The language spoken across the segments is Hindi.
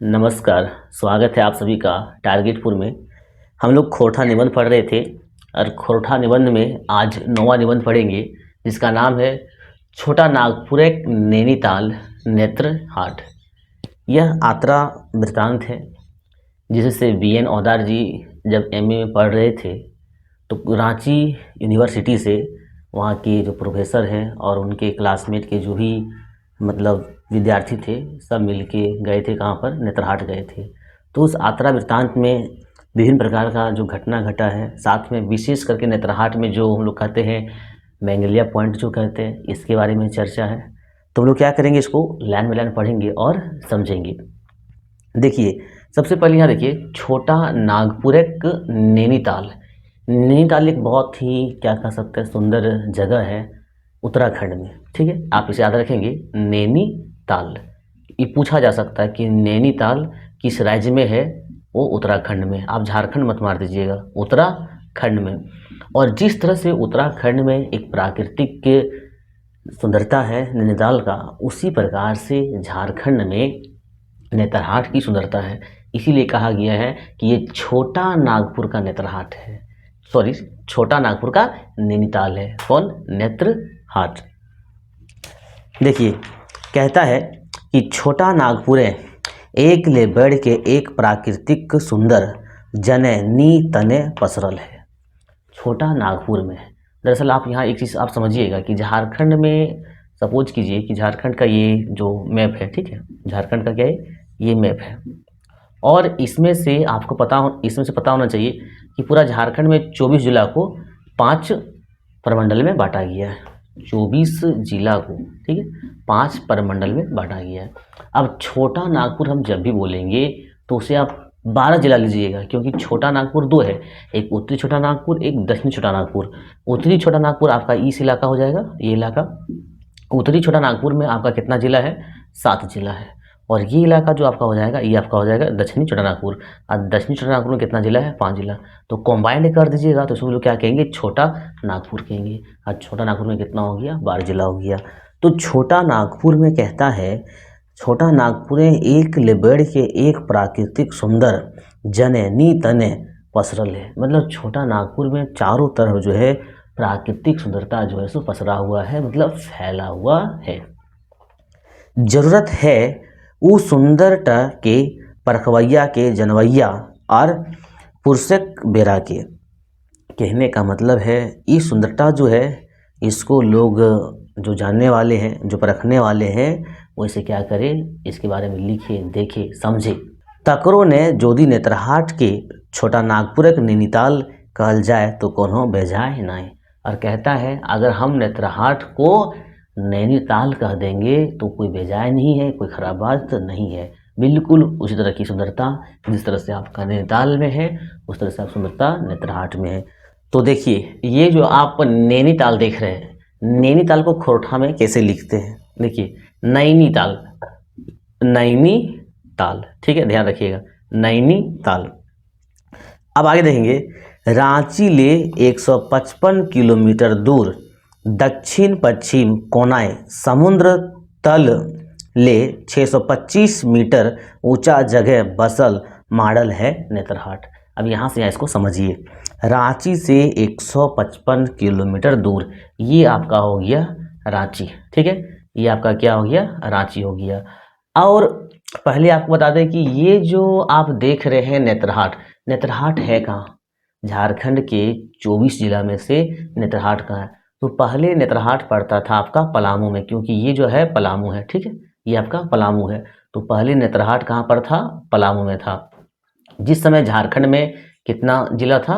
नमस्कार, स्वागत है आप सभी का टारगेटपुर में। हम लोग खोरठा निबंध पढ़ रहे थे और खोरठा निबंध में आज 9वां निबंध पढ़ेंगे जिसका नाम है छोटा नागपुर एक नैनीताल नेत्र हाट। यह यात्रा वृत्तांत है जिससे BN औदार जी जब MA में पढ़ रहे थे तो रांची यूनिवर्सिटी से वहाँ के जो प्रोफेसर हैं और उनके क्लासमेट के जो भी मतलब विद्यार्थी थे सब मिलके गए थे, कहाँ पर, नेत्रहाट गए थे। तो उस यात्रा वृत्तांत में विभिन्न प्रकार का जो घटना घटा है, साथ में विशेष करके नेत्रहाट में जो हम लोग कहते हैं मैंगलिया पॉइंट जो कहते हैं, इसके बारे में चर्चा है। तो हम लोग क्या करेंगे, इसको लाइन बाय लाइन पढ़ेंगे और समझेंगे। देखिए, सबसे पहले यहाँ देखिए, छोटा नागपुर एक नैनीताल। नैनीताल एक बहुत ही क्या कह सकते हैं सुंदर जगह है उत्तराखंड में, ठीक है। आप इसे याद रखेंगे, नैनीताल। ये पूछा जा सकता है कि नैनीताल किस राज्य में है, वो उत्तराखंड में। आप झारखंड मत मार दीजिएगा, उत्तराखंड में। और जिस तरह से उत्तराखंड में एक प्राकृतिक सुंदरता है नैनीताल का, उसी प्रकार से झारखंड में नेत्रहाट की सुंदरता है। इसीलिए कहा गया है कि ये छोटा नागपुर का नेत्रहाट है, सॉरी, छोटा नागपुर का नैनीताल है। कौन? नेत्रहाट। देखिए, कहता है कि छोटा नागपुर एक ले बढ़ के एक प्राकृतिक सुंदर जने नी तने पसरल है। छोटा नागपुर में, दरअसल आप यहाँ एक चीज़ आप समझिएगा कि झारखंड में, सपोज कीजिए कि झारखंड का ये जो मैप है, ठीक है, झारखंड का क्या है, ये मैप है। और इसमें से आपको इसमें से पता होना चाहिए कि पूरा झारखंड में 24 जिला को 5 प्रमंडल में बांटा गया है। 24 जिला को, ठीक है, 5 प्रमंडल में बांटा गया है। अब छोटा नागपुर हम जब भी बोलेंगे तो उसे आप 12 जिला लीजिएगा, क्योंकि छोटा नागपुर 2 है, एक उत्तरी छोटा नागपुर, एक दक्षिणी छोटा नागपुर। उत्तरी छोटा नागपुर आपका ईस्ट इलाका हो जाएगा, ये इलाका। उत्तरी छोटा नागपुर में आपका कितना जिला है? 7 जिला है। और ये इलाका जो आपका हो जाएगा, ये आपका हो जाएगा दक्षिणी छोटा नागपुर। और दक्षिणी छोटा नागपुर में कितना जिला है? 5 जिला। तो कॉम्बाइंड कर दीजिएगा तो इसको लोग क्या कहेंगे? छोटा नागपुर कहेंगे। और छोटा नागपुर में कितना हो गया? 12 जिला हो गया। तो छोटा नागपुर में कहता है, छोटा नागपुर एक लेबड़ के एक प्राकृतिक सुंदर जने नी तने पसरल है। मतलब छोटा नागपुर में चारों तरफ जो है प्राकृतिक सुंदरता जो है सो पसरा हुआ है, मतलब फैला हुआ है। जरूरत है वो सुंदरता के परखवैया के जनवैया और पुरसक बेरा के। कहने का मतलब है, ये सुंदरता जो है इसको लोग जो जानने वाले हैं, जो परखने वाले हैं, वो इसे क्या करें, इसके बारे में लिखे, देखे, समझे। तकरो ने जोदी नेत्रहाट के छोटा नागपुर एक नैनीताल कहल जाए तो कोनो बेजाय नहीं। और कहता है अगर हम नेत्रहाट को नैनीताल कह देंगे तो कोई बेजाय नहीं है, कोई खराब बात नहीं है। बिल्कुल उसी तरह की सुंदरता जिस तरह से आपका नैनीताल में है, उस तरह से आप सुंदरता नेत्रहाट में है। तो देखिए, ये जो आप नैनीताल देख रहे हैं, नैनीताल को खोरठा में कैसे लिखते हैं? देखिए, नैनीताल, नैनीताल, ठीक है, ध्यान रखिएगा, नैनीताल। अब आगे देखेंगे, रांची ले 155 किलोमीटर दूर दक्षिण पश्चिम कोनाए समुद्र तल ले 625 मीटर ऊंचा जगह बसल मॉडल है नेत्रहाट। अब यहाँ से इसको समझिए, रांची से 155 किलोमीटर दूर, ये आपका हो गया रांची, ठीक है, ये आपका क्या हो गया? रांची हो गया। और पहले आपको बता दें कि ये जो आप देख रहे हैं नेत्रहाट, नेत्रहाट है कहाँ? झारखंड के 24 जिला में से नेत्रहाट कहाँ है? तो पहले नेत्रहाट पड़ता था आपका पलामू में, क्योंकि ये जो है पलामू है, ठीक है, ये आपका पलामू है। तो पहले नेत्रहाट कहाँ पर था? पलामू में था। जिस समय झारखंड में कितना जिला था?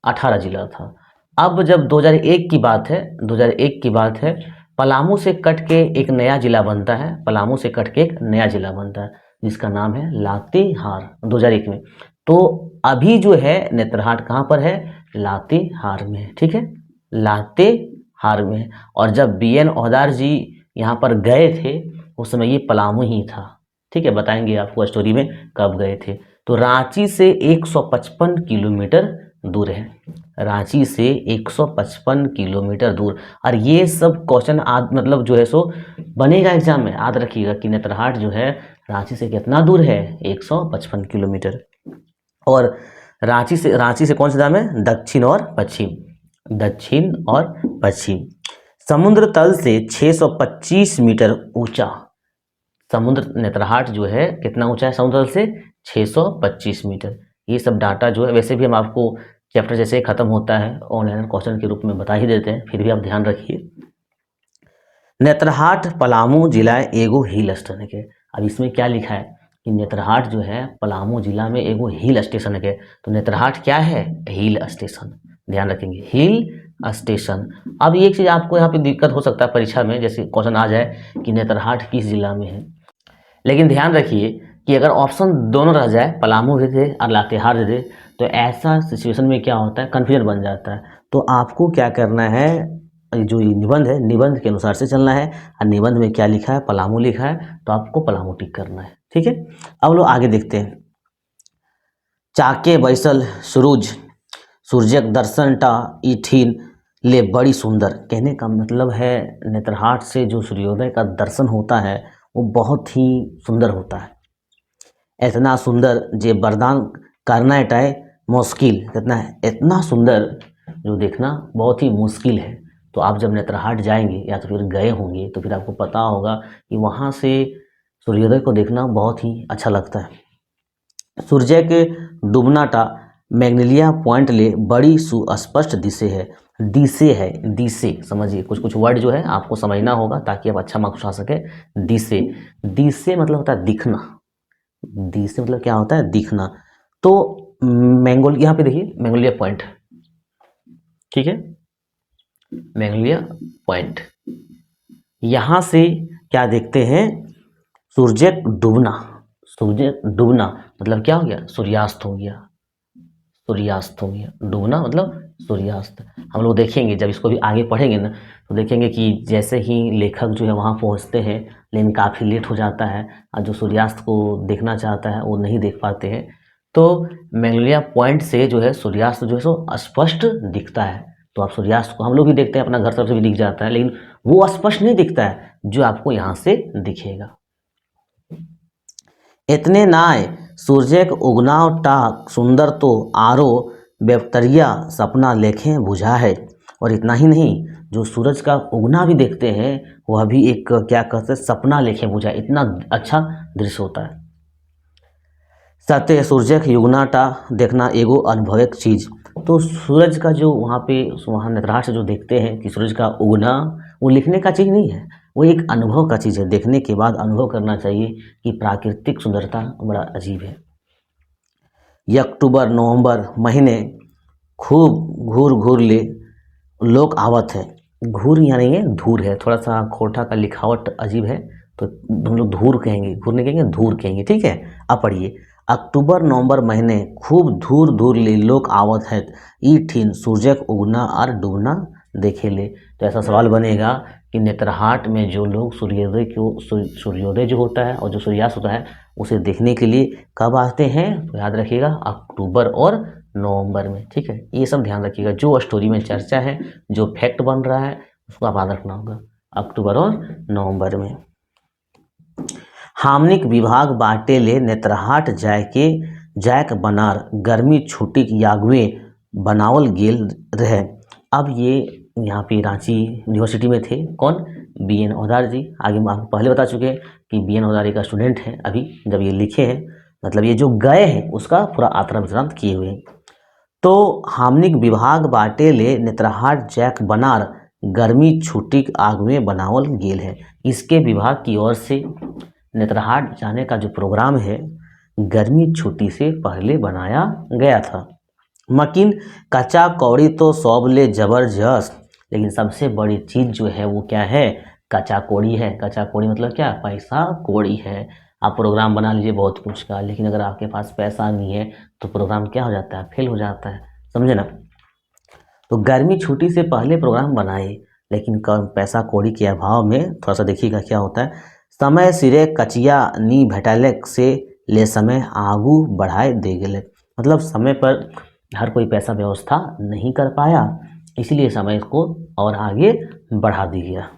18 जिला था। अब जब 2001 की बात है, 2001 की बात है, पलामू से कट के एक नया जिला बनता है, पलामू से कट के एक नया जिला बनता है जिसका नाम है लातेहार, 2001 में। तो अभी जो है नेत्रहाट कहाँ पर है? लातेहार में, ठीक है, लातेहार में। और जब BN औदार जी यहाँ पर गए थे उस समय ये पलामू ही था, ठीक है, बताएंगे आपको स्टोरी में कब गए थे। तो रांची से 155 किलोमीटर दूर है, रांची से 155 किलोमीटर दूर। और ये सब क्वेश्चन मतलब जो है सो बनेगा एग्जाम में, याद रखिएगा कि नेत्रहाट जो है रांची से कितना दूर है? 155 किलोमीटर। और रांची से कौन सा धाम है? दक्षिण और पश्चिम, दक्षिण और पश्चिम। समुद्र तल से 625 मीटर ऊंचा। समुद्र नेतरहाट जो है कितना ऊंचा है समुद्र तल से? 625 मीटर। ये सब डाटा जो है, वैसे भी हम आपको चैप्टर जैसे खत्म होता है ऑनलाइन क्वेश्चन के रूप में बता ही देते हैं, फिर भी आप ध्यान रखिए। नेतरहाट पलामू जिला एगो हिल स्टेशन है। अब इसमें क्या लिखा है कि नेतरहाट जो है पलामू जिला में एगो हिल स्टेशन है। तो नेतरहाट क्या है? Hill station. ध्यान रखेंगे, हिल स्टेशन। अब एक चीज़ आपको यहाँ पे दिक्कत हो सकता है परीक्षा में, जैसे क्वेश्चन आ जाए कि नेतरहाट किस जिला में है, लेकिन ध्यान रखिए कि अगर ऑप्शन दोनों रह जाए, पलामू दे दे और लातेहार दे दे, तो ऐसा सिचुएशन में क्या होता है? कन्फ्यूजन बन जाता है। तो आपको क्या करना है, जो ये निबंध है, निबंध के अनुसार से चलना है। और निबंध में क्या लिखा है? पलामू लिखा है, तो आपको पलामू टिक करना है। ठीक है, अब लोग आगे देखते हैं। चाके बैसल सूरजक दर्शन टा ईठिन ले बड़ी सुंदर। कहने का मतलब है नेतरहाट से जो सूर्योदय का दर्शन होता है वो बहुत ही सुंदर होता है। इतना सुंदर जे वरदान करना टाए मुश्किल। कितना है? इतना सुंदर जो देखना बहुत ही मुश्किल है। तो आप जब नेतरहाट जाएंगे या तो फिर गए होंगे तो फिर आपको पता होगा कि वहाँ से सूर्योदय को देखना बहुत ही अच्छा लगता है। सूर्य के डूबना टा मैग्नोलिया पॉइंट ले बड़ी सुस्पष्ट दिशे समझिए, कुछ कुछ वर्ड जो है आपको समझना होगा ताकि आप अच्छा मार्क्स उठा सके। दिशे मतलब होता है दिखना, दिशे मतलब क्या होता है? दिखना। तो यहाँ पे देखिए मैग्नोलिया पॉइंट, ठीक है, मैग्नोलिया पॉइंट। यहां से क्या देखते हैं? सूर्य डूबना मतलब क्या हो गया? सूर्यास्त हो गया, डूबना मतलब सूर्यास्त। हम लोग देखेंगे जब इसको भी आगे पढ़ेंगे ना, तो देखेंगे कि जैसे ही लेखक जो है वहाँ पहुँचते हैं लेकिन काफ़ी लेट हो जाता है और जो सूर्यास्त को देखना चाहता है वो नहीं देख पाते हैं। तो मैग्नोलिया पॉइंट से जो है सूर्यास्त जो है सो स्पष्ट दिखता है। तो आप सूर्यास्त को हम लोग भी देखते हैं, अपना घर तरफ से भी दिख जाता है, लेकिन वो स्पष्ट नहीं दिखता है जो आपको यहाँ से दिखेगा। इतने नाय सूर्य के उगनाव टा सुंदर तो आरो बेवतरिया सपना लेखें बुझा है। और इतना ही नहीं, जो सूरज का उगना भी देखते हैं वह भी एक क्या कहते हैं? सपना लेखें बुझा। इतना अच्छा दृश्य होता है। सत्य सूर्य के युगना टा देखना एगो अनुभविक चीज। तो सूरज का जो वहाँ नेतरहाट से जो देखते हैं कि सूरज का उगना, वो लिखने का चीज़ नहीं है, वो एक अनुभव का चीज़ है। देखने के बाद अनुभव करना चाहिए कि प्राकृतिक सुंदरता बड़ा अजीब है। अक्टूबर नवंबर महीने खूब घूर ले लोग आवत है। घूर यहाँ नहीं है, धूर है, थोड़ा सा खोटा का लिखावट अजीब है, तो हम लोग धूर कहेंगे, घूर नहीं कहेंगे, धूर कहेंगे। ठीक है, अब पढ़िए। अक्टूबर नवंबर महीने खूब धूर ले लोग आवत है ई ठीन सूर्य उगना और डूबना देखे ले। तो ऐसा सवाल बनेगा कि नेतरहाट में जो लोग सूर्योदय जो होता है और जो सूर्यास्त होता है उसे देखने के लिए कब आते हैं? तो याद रखिएगा अक्टूबर और नवंबर में। ठीक है, ये सब ध्यान रखिएगा। जो स्टोरी में चर्चा है, जो फैक्ट बन रहा है, उसको आप याद रखना होगा, अक्टूबर और नवंबर में। हामनिक विभाग बाटे ले नेतरहाट जायक बनार गर्मी छुट्टी यागवे बनावल गेल रहे। अब ये यहाँ पे रांची यूनिवर्सिटी में थे कौन? BN ओदार जी। आगे हम आपको पहले बता चुके हैं कि BN ओदार एक स्टूडेंट हैं अभी जब ये लिखे हैं, मतलब ये जो गए हैं उसका पूरा आत्रा विश्रांत किए हुए हैं। तो हामनिक विभाग बाटे ले नेतरहाट जैक बनार गर्मी छुट्टी आग में बनावल गेल है। इसके विभाग की ओर से नेतरहाट जाने का जो प्रोग्राम है गर्मी छुट्टी से पहले बनाया गया था। मकिन कच्चा कौड़ी तो सब ले जबरदस्त, लेकिन सबसे बड़ी चीज़ जो है वो क्या है? कच्चा कौड़ी है। कच्चा कौड़ी मतलब क्या? पैसा कौड़ी है। आप प्रोग्राम बना लीजिए बहुत कुछ का, लेकिन अगर आपके पास पैसा नहीं है तो प्रोग्राम क्या हो जाता है? फेल हो जाता है, समझे ना। तो गर्मी छुट्टी से पहले प्रोग्राम बनाए, लेकिन पैसा कौड़ी के अभाव में थोड़ा सा देखिएगा क्या होता है। समय सिरे कचिया नी भेटले से ले समय आगू बढ़ाए दे गए। मतलब समय पर हर कोई पैसा व्यवस्था नहीं कर पाया, इसलिए समय को और आगे बढ़ा दिया गया।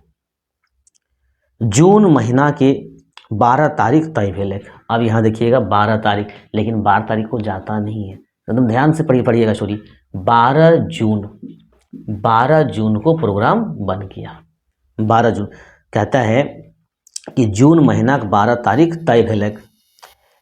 जून महीना के 12 तारीख तय भेल। अब यहाँ देखिएगा 12 तारीख, लेकिन 12 तारीख को जाता नहीं है, एकदम ध्यान से पढ़िएगा छोरी। 12 जून को प्रोग्राम बन गया। 12 जून कहता है कि जून महीना के 12 तारीख तय भेल।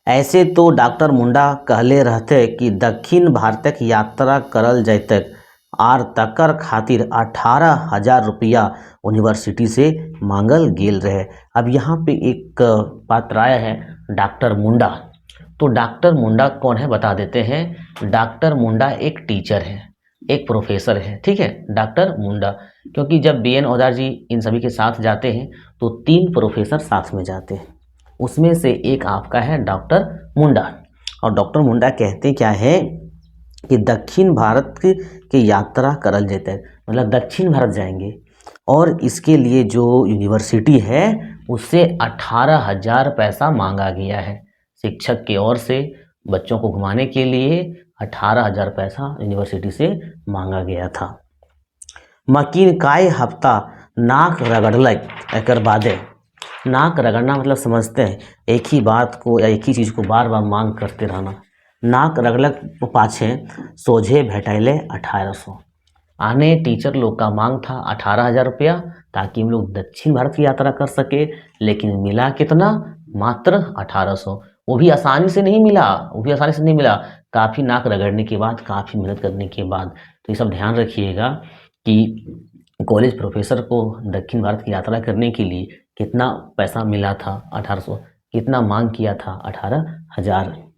ऐसे तो डॉक्टर मुंडा कहले रहते कि दक्षिण भारतक यात्रा करल जैतक आर तकर खातिर 18,000 रुपया यूनिवर्सिटी से मांगल गेल रहे। अब यहाँ पे एक पात्र आया है डॉक्टर मुंडा। तो डॉक्टर मुंडा कौन है बता देते हैं। डॉक्टर मुंडा एक टीचर है, एक प्रोफेसर है, ठीक है, डॉक्टर मुंडा। क्योंकि जब बीएन औजार जी इन सभी के साथ जाते हैं तो 3 प्रोफेसर साथ में जाते हैं, उसमें से एक आपका है डॉक्टर मुंडा। और डॉक्टर मुंडा कहते क्या है कि दक्षिण भारत के यात्रा करल जैते, मतलब दक्षिण भारत जाएंगे, और इसके लिए जो यूनिवर्सिटी है उससे 18,000 पैसा मांगा गया है। शिक्षक की ओर से बच्चों को घुमाने के लिए 18,000 पैसा यूनिवर्सिटी से मांगा गया था। मकीन काय हफ्ता नाक रगड़लक एकर बादे। नाक रगड़ना मतलब समझते हैं एक ही बात को या एक ही चीज़ को बार बार मांग करते रहना। नाक रगड़लक पाछे सोझे भेटैले 1800। आने टीचर लोग का मांग था 18,000 रुपया, ताकि हम लोग दक्षिण भारत की यात्रा कर सके, लेकिन मिला कितना, मात्र 1800। वो भी आसानी से नहीं मिला, काफ़ी नाक रगड़ने के बाद, काफ़ी मेहनत करने के बाद। तो ये सब ध्यान रखिएगा कि कॉलेज प्रोफेसर को दक्षिण भारत की यात्रा करने के लिए कितना पैसा मिला था, 1800। कितना मांग किया था, 18,000।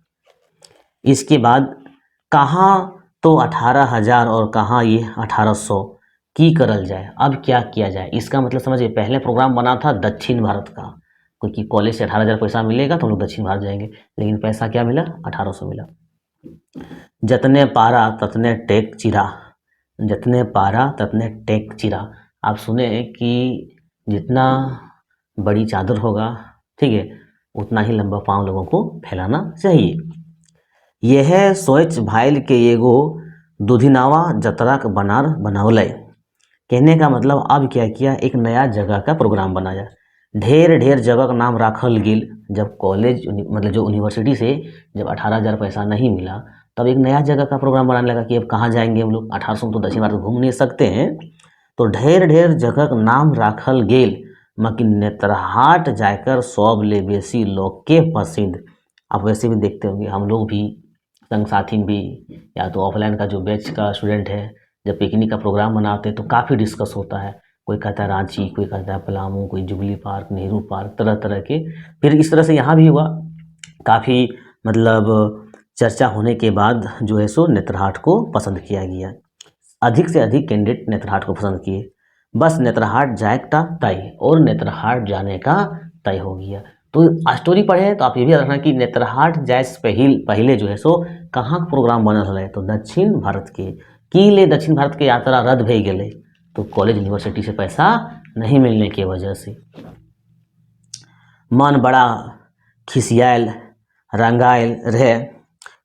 इसके बाद कहाँ तो 18,000 और कहाँ ये 1800 की करल जाए। अब क्या किया जाए, इसका मतलब समझिए, पहले प्रोग्राम बना था दक्षिण भारत का, क्योंकि कॉलेज से 18,000 पैसा मिलेगा तो हम लोग दक्षिण भारत जाएंगे, लेकिन पैसा क्या मिला, 1800 मिला। जतने पारा ततने टेक चिरा, जतने पारा ततने टेक चिरा। आप सुने कि जितना बड़ी चादर होगा, ठीक है, उतना ही लंबा पाँव लोगों को फैलाना चाहिए। यह सोच भाइल के एगो दुधिनावा जतरा का बनावले। कहने का मतलब अब क्या किया, एक नया जगह का प्रोग्राम बनाया। ढेर जगह का नाम राखल गेल। जब कॉलेज मतलब जो यूनिवर्सिटी से जब 18,000 पैसा नहीं मिला, तब एक नया जगह का प्रोग्राम बनाने लगा कि अब कहाँ जाएंगे हम लोग, 1800 तो दक्षिण भारत घूम नहीं सकते हैं। तो ढेर जगह का नाम राखल गेल, मकिन नेतरहाट जाकर सब ले बेसी लोग के पसंद। आप वैसे भी देखते होंगे, हम लोग भी संग साथी भी, या तो ऑफलाइन का जो बैच का स्टूडेंट है, जब पिकनिक का प्रोग्राम बनाते हैं तो काफ़ी डिस्कस होता है। कोई कहता है रांची, कोई कहता है पलामू, कोई जुबली पार्क, नेहरू पार्क, तरह तरह के। फिर इस तरह से यहाँ भी हुआ, काफ़ी मतलब चर्चा होने के बाद जो है सो नेतरहाट को पसंद किया गया। अधिक से अधिक कैंडिडेट नेतरहाट को पसंद किए। बस नेतरहाट जाए का तय, और नेतरहाट जाने का तय हो गया। तो स्टोरी पढ़े तो आप ये भी याद रखना कि नेतरहाट जाए से पहले जो है सो कहाँ का प्रोग्राम बनल है, तो दक्षिण भारत के लिए दक्षिण भारत के यात्रा रद्द भे गए, तो कॉलेज यूनिवर्सिटी से पैसा नहीं मिलने की वजह से मन बड़ा खिसियाल रंगायल रहे।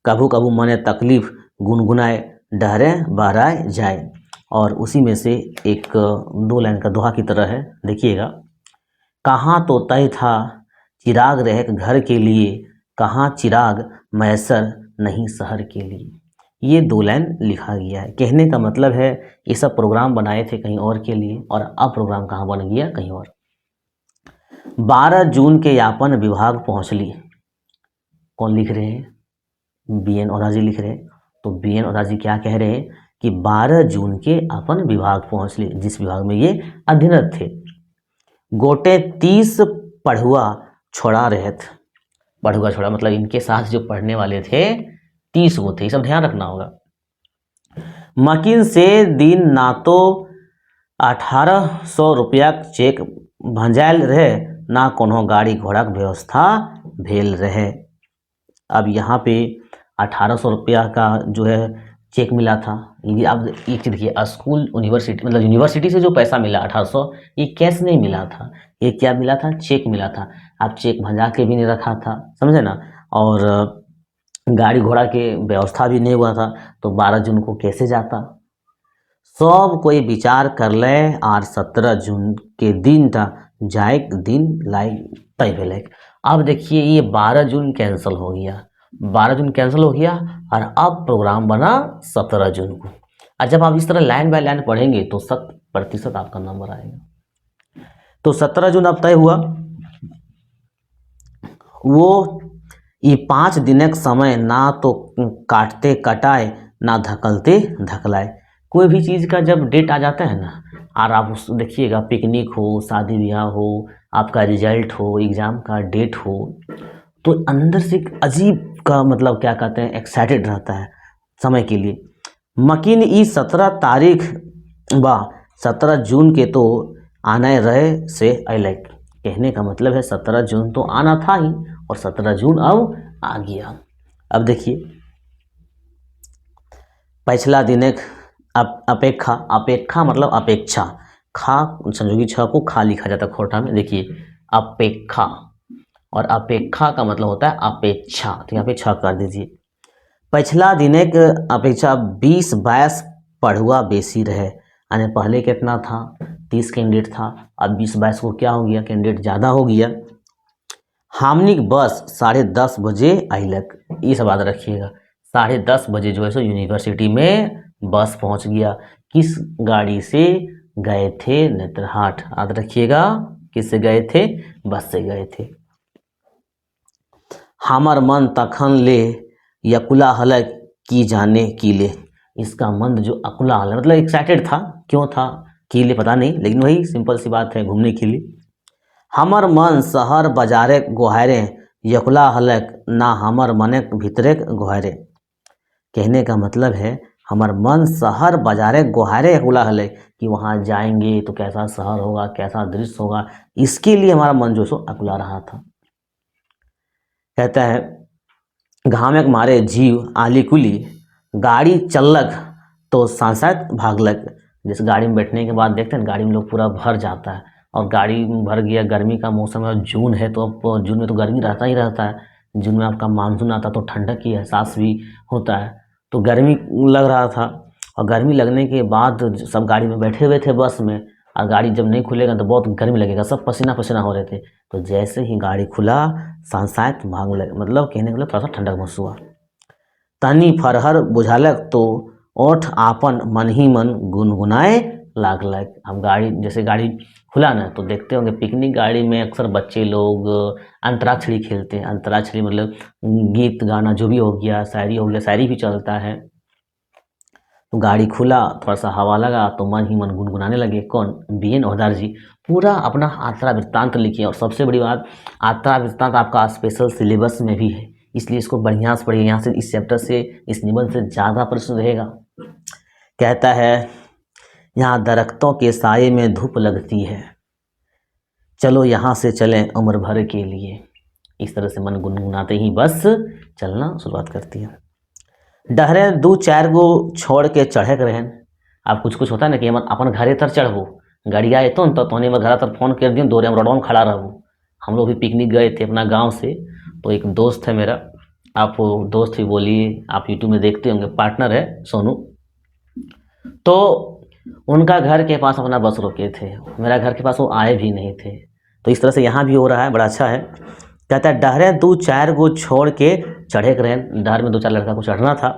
कभू कभू मने तकलीफ गुनगुनाए डहरे बहराए जाए। और उसी में से एक 2 लाइन का दोहा की तरह है, देखिएगा। कहाँ तो तय था चिराग रहे घर के लिए, कहाँ चिराग मैसर नहीं शहर के लिए। ये 2 लाइन लिखा गया है। कहने का मतलब है ये सब प्रोग्राम बनाए थे कहीं और के लिए, और अब प्रोग्राम कहाँ बन गया, कहीं और। 12 जून के यापन विभाग पहुँचली। कौन लिख रहे हैं, बीएन औधा जी लिख रहे हैं। तो बीएन औधा जी क्या कह रहे हैं कि 12 जून के अपन विभाग पहुँचली, जिस विभाग में ये अध्ययनरत थे। गोटे 30 पढ़ुआ छोड़ा रहे थे। पढ़ुआ छोड़ा मतलब इनके साथ जो पढ़ने वाले थे 30 वो थे, ये सब ध्यान रखना होगा। मकीन से दिन ना तो 1800 रुपया चेक भंजायल रहे, ना कोनो गाड़ी घोड़ा के व्यवस्था भेल रहे। अब यहाँ पे 1800 रुपया का जो है चेक मिला था। ये अब एक चीज़ देखिए, स्कूल यूनिवर्सिटी मतलब यूनिवर्सिटी से जो पैसा मिला 1800, ये कैश नहीं मिला था, ये क्या मिला था, चेक मिला था। आप चेक भंजा के भी नहीं रखा था, समझे ना, और गाड़ी घोड़ा के व्यवस्था भी नहीं हुआ था, तो 12 जून को कैसे जाता। सब कोई विचार कर ले, आर 17 जून के दिन था जाए दिन लाई तय भेल। अब देखिए ये 12 जून कैंसिल हो गया, 12 जून कैंसिल हो गया और अब प्रोग्राम बना 17 जून को। और जब आप इस तरह लाइन बाय लाइन पढ़ेंगे तो 100% आपका नंबर आएगा। तो 17 जून अब तय हुआ। वो ये 5 दिनक समय ना तो काटते कटाए ना धकलते धकलाए। कोई भी चीज़ का जब डेट आ जाता है ना, और आप उस देखिएगा पिकनिक हो, शादी ब्याह हो, आपका रिजल्ट हो, एग्ज़ाम का डेट हो, तो अंदर से एक अजीब का मतलब क्या कहते हैं, एक्साइटेड रहता है समय के लिए। मकीन ई 17 तारीख बा 17 जून के तो आने रहे से अलग। कहने का मतलब है 17 जून तो आना था ही और 17 जून अब आ गया। अब देखिए पिछला दिन एक अपेक्षा, अपेक्षा मतलब अपेक्षा, खा संयोगी छ को खा लिखा जाता है खोटा में। देखिए अपेक्षा और अपेक्षा का मतलब होता है अपेक्षा, तो यहाँ पे छ कर दीजिए। पिछला दिन एक अपेक्षा 20-22 पढ़ुआ बेसी रहे, यानी पहले कितना था 30 कैंडिडेट था, अब 20-22 को क्या हो गया, कैंडिडेट ज़्यादा हो गया। हामनिक बस 10:30 बजे अइलक, ये सब याद रखिएगा। 10:30 बजे जो है सो यूनिवर्सिटी में बस पहुंच गया। किस गाड़ी से गए थे, नेतरहाट, याद रखिएगा किससे गए थे, बस से गए थे। हमर मन तखन ले यकुला हल की जाने की ले, इसका मन जो अकुला हल मतलब एक्साइटेड था, क्यों था की ले पता नहीं, लेकिन वही सिंपल सी बात है, घूमने के लिए। हमर मन शहर बाजारे गोहारे यकुला हलक ना हमर मनक भीतरे गोहारे। कहने का मतलब है हमार मन शहर बाजारे गोहारे यकुला हलक, कि वहाँ जाएंगे तो कैसा शहर होगा, कैसा दृश्य होगा, इसके लिए हमारा मन जो सो अकुला रहा था। कहता है घामे के मारे जीव आली कुली, गाड़ी चलक तो सांसत भागलक। जैसे गाड़ी में बैठने के बाद देखते हैं गाड़ी में लोग पूरा भर जाता है, और गाड़ी में भर गया, गर्मी का मौसम है, जून है तो अब जून में तो गर्मी रहता ही रहता है, जून में आपका मानसून आता तो ठंडक की एहसास भी होता है, तो गर्मी लग रहा था। और गर्मी लगने के बाद सब गाड़ी में बैठे हुए थे बस में, और गाड़ी जब नहीं खुलेगा तो बहुत गर्मी लगेगा, सब पसीना पसीना हो रहे थे। तो जैसे ही गाड़ी खुला सांसायत भाग लगे, मतलब कहने के लिए थोड़ा सा ठंडक महसूस हुआ। तनी फरहर बुझालक तो ओठ आपन मन ही मन गुनगुनाए लागलक। हम गाड़ी जैसे गाड़ी खुला ना, तो देखते होंगे पिकनिक गाड़ी में अक्सर बच्चे लोग अंतराक्षरी खेलते हैं। अंतराक्षरी मतलब गीत गाना जो भी हो गया, शायरी हो गया, शायरी भी चलता है। तो गाड़ी खुला, थोड़ा सा हवा लगा तो मन ही मन गुनगुनाने लगे। कौन, BN हवलदार जी पूरा अपना यात्रा वृत्तांत लिखे। और सबसे बड़ी बात, यात्रा वृत्तांत आपका स्पेशल सिलेबस में भी है, इसलिए इसको बढ़िया से पढ़िए। यहाँ से इस चैप्टर से, इस निबंध से ज़्यादा प्रश्न रहेगा। कहता है यहाँ दरख्तों के साये में धूप लगती है, चलो यहाँ से चलें उम्र भर के लिए। इस तरह से मन गुनगुनाते ही बस चलना शुरुआत करती है। डहरे 2-4 गो छोड़ के चढ़े के रहें। अब कुछ कुछ होता है ना कि हम अपन घरे तर चढ़बो, गड़िया अतो न तो तोने में घर तर फोन कर दियो, दौरे हम रोडवा में खड़ा रहबो। हम लोग भी पिकनिक गए थे अपना गांव से, तो एक दोस्त है मेरा, आप दोस्त भी बोलिए, आप यूट्यूब में देखते होंगे, पार्टनर है सोनू, तो उनका घर के पास अपना बस रोके थे, मेरा घर के पास वो आए भी नहीं थे। तो इस तरह से यहाँ भी हो रहा है, बड़ा अच्छा है। कहता है डहरे 2-4 गो छोड़ के चढ़े के रहें, डहर में 2-4 लड़का को चढ़ना था।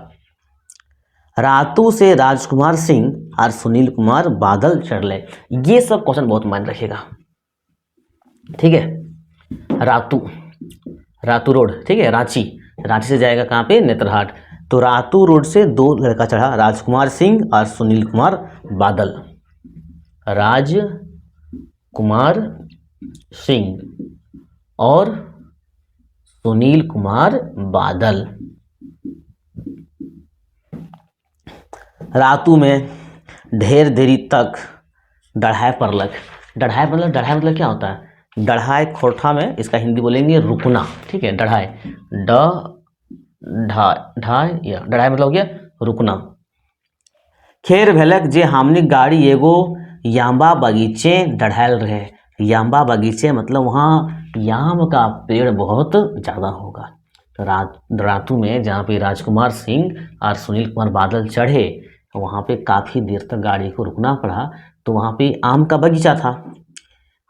रातू से राजकुमार सिंह और सुनील कुमार बादल चढ़ ले। ये सब क्वेश्चन बहुत मान रखिएगा, ठीक है। रातू, रातू रोड, ठीक है, रांची, रांची से जाएगा कहाँ पे, नेतरहाट। तो रातू रोड से 2 लड़का चढ़ा, राजकुमार सिंह और सुनील कुमार बादल। राजकुमार सिंह और सुनील कुमार बादल। रातू में ढेर देरी तक डढ़ाए पड़लक। डढ़ाए मतलब क्या होता है, डढ़ाए खोरठा में इसका हिंदी बोलेंगे रुकना, ठीक है, डढ़ाए, ढाई या डढ़ाए मतलब हो गया रुकना। खेर भेलक जे हमनी गाड़ी एगो याम्बा बगीचे डढ़ायल रहे। याम्बा बगीचे मतलब वहाँ याम का पेड़ बहुत ज़्यादा होगा। तो रातू में जहाँ पे राजकुमार सिंह और सुनील कुमार बादल चढ़े, वहाँ पे काफ़ी देर तक गाड़ी को रुकना पड़ा, तो वहाँ पे आम का बगीचा था।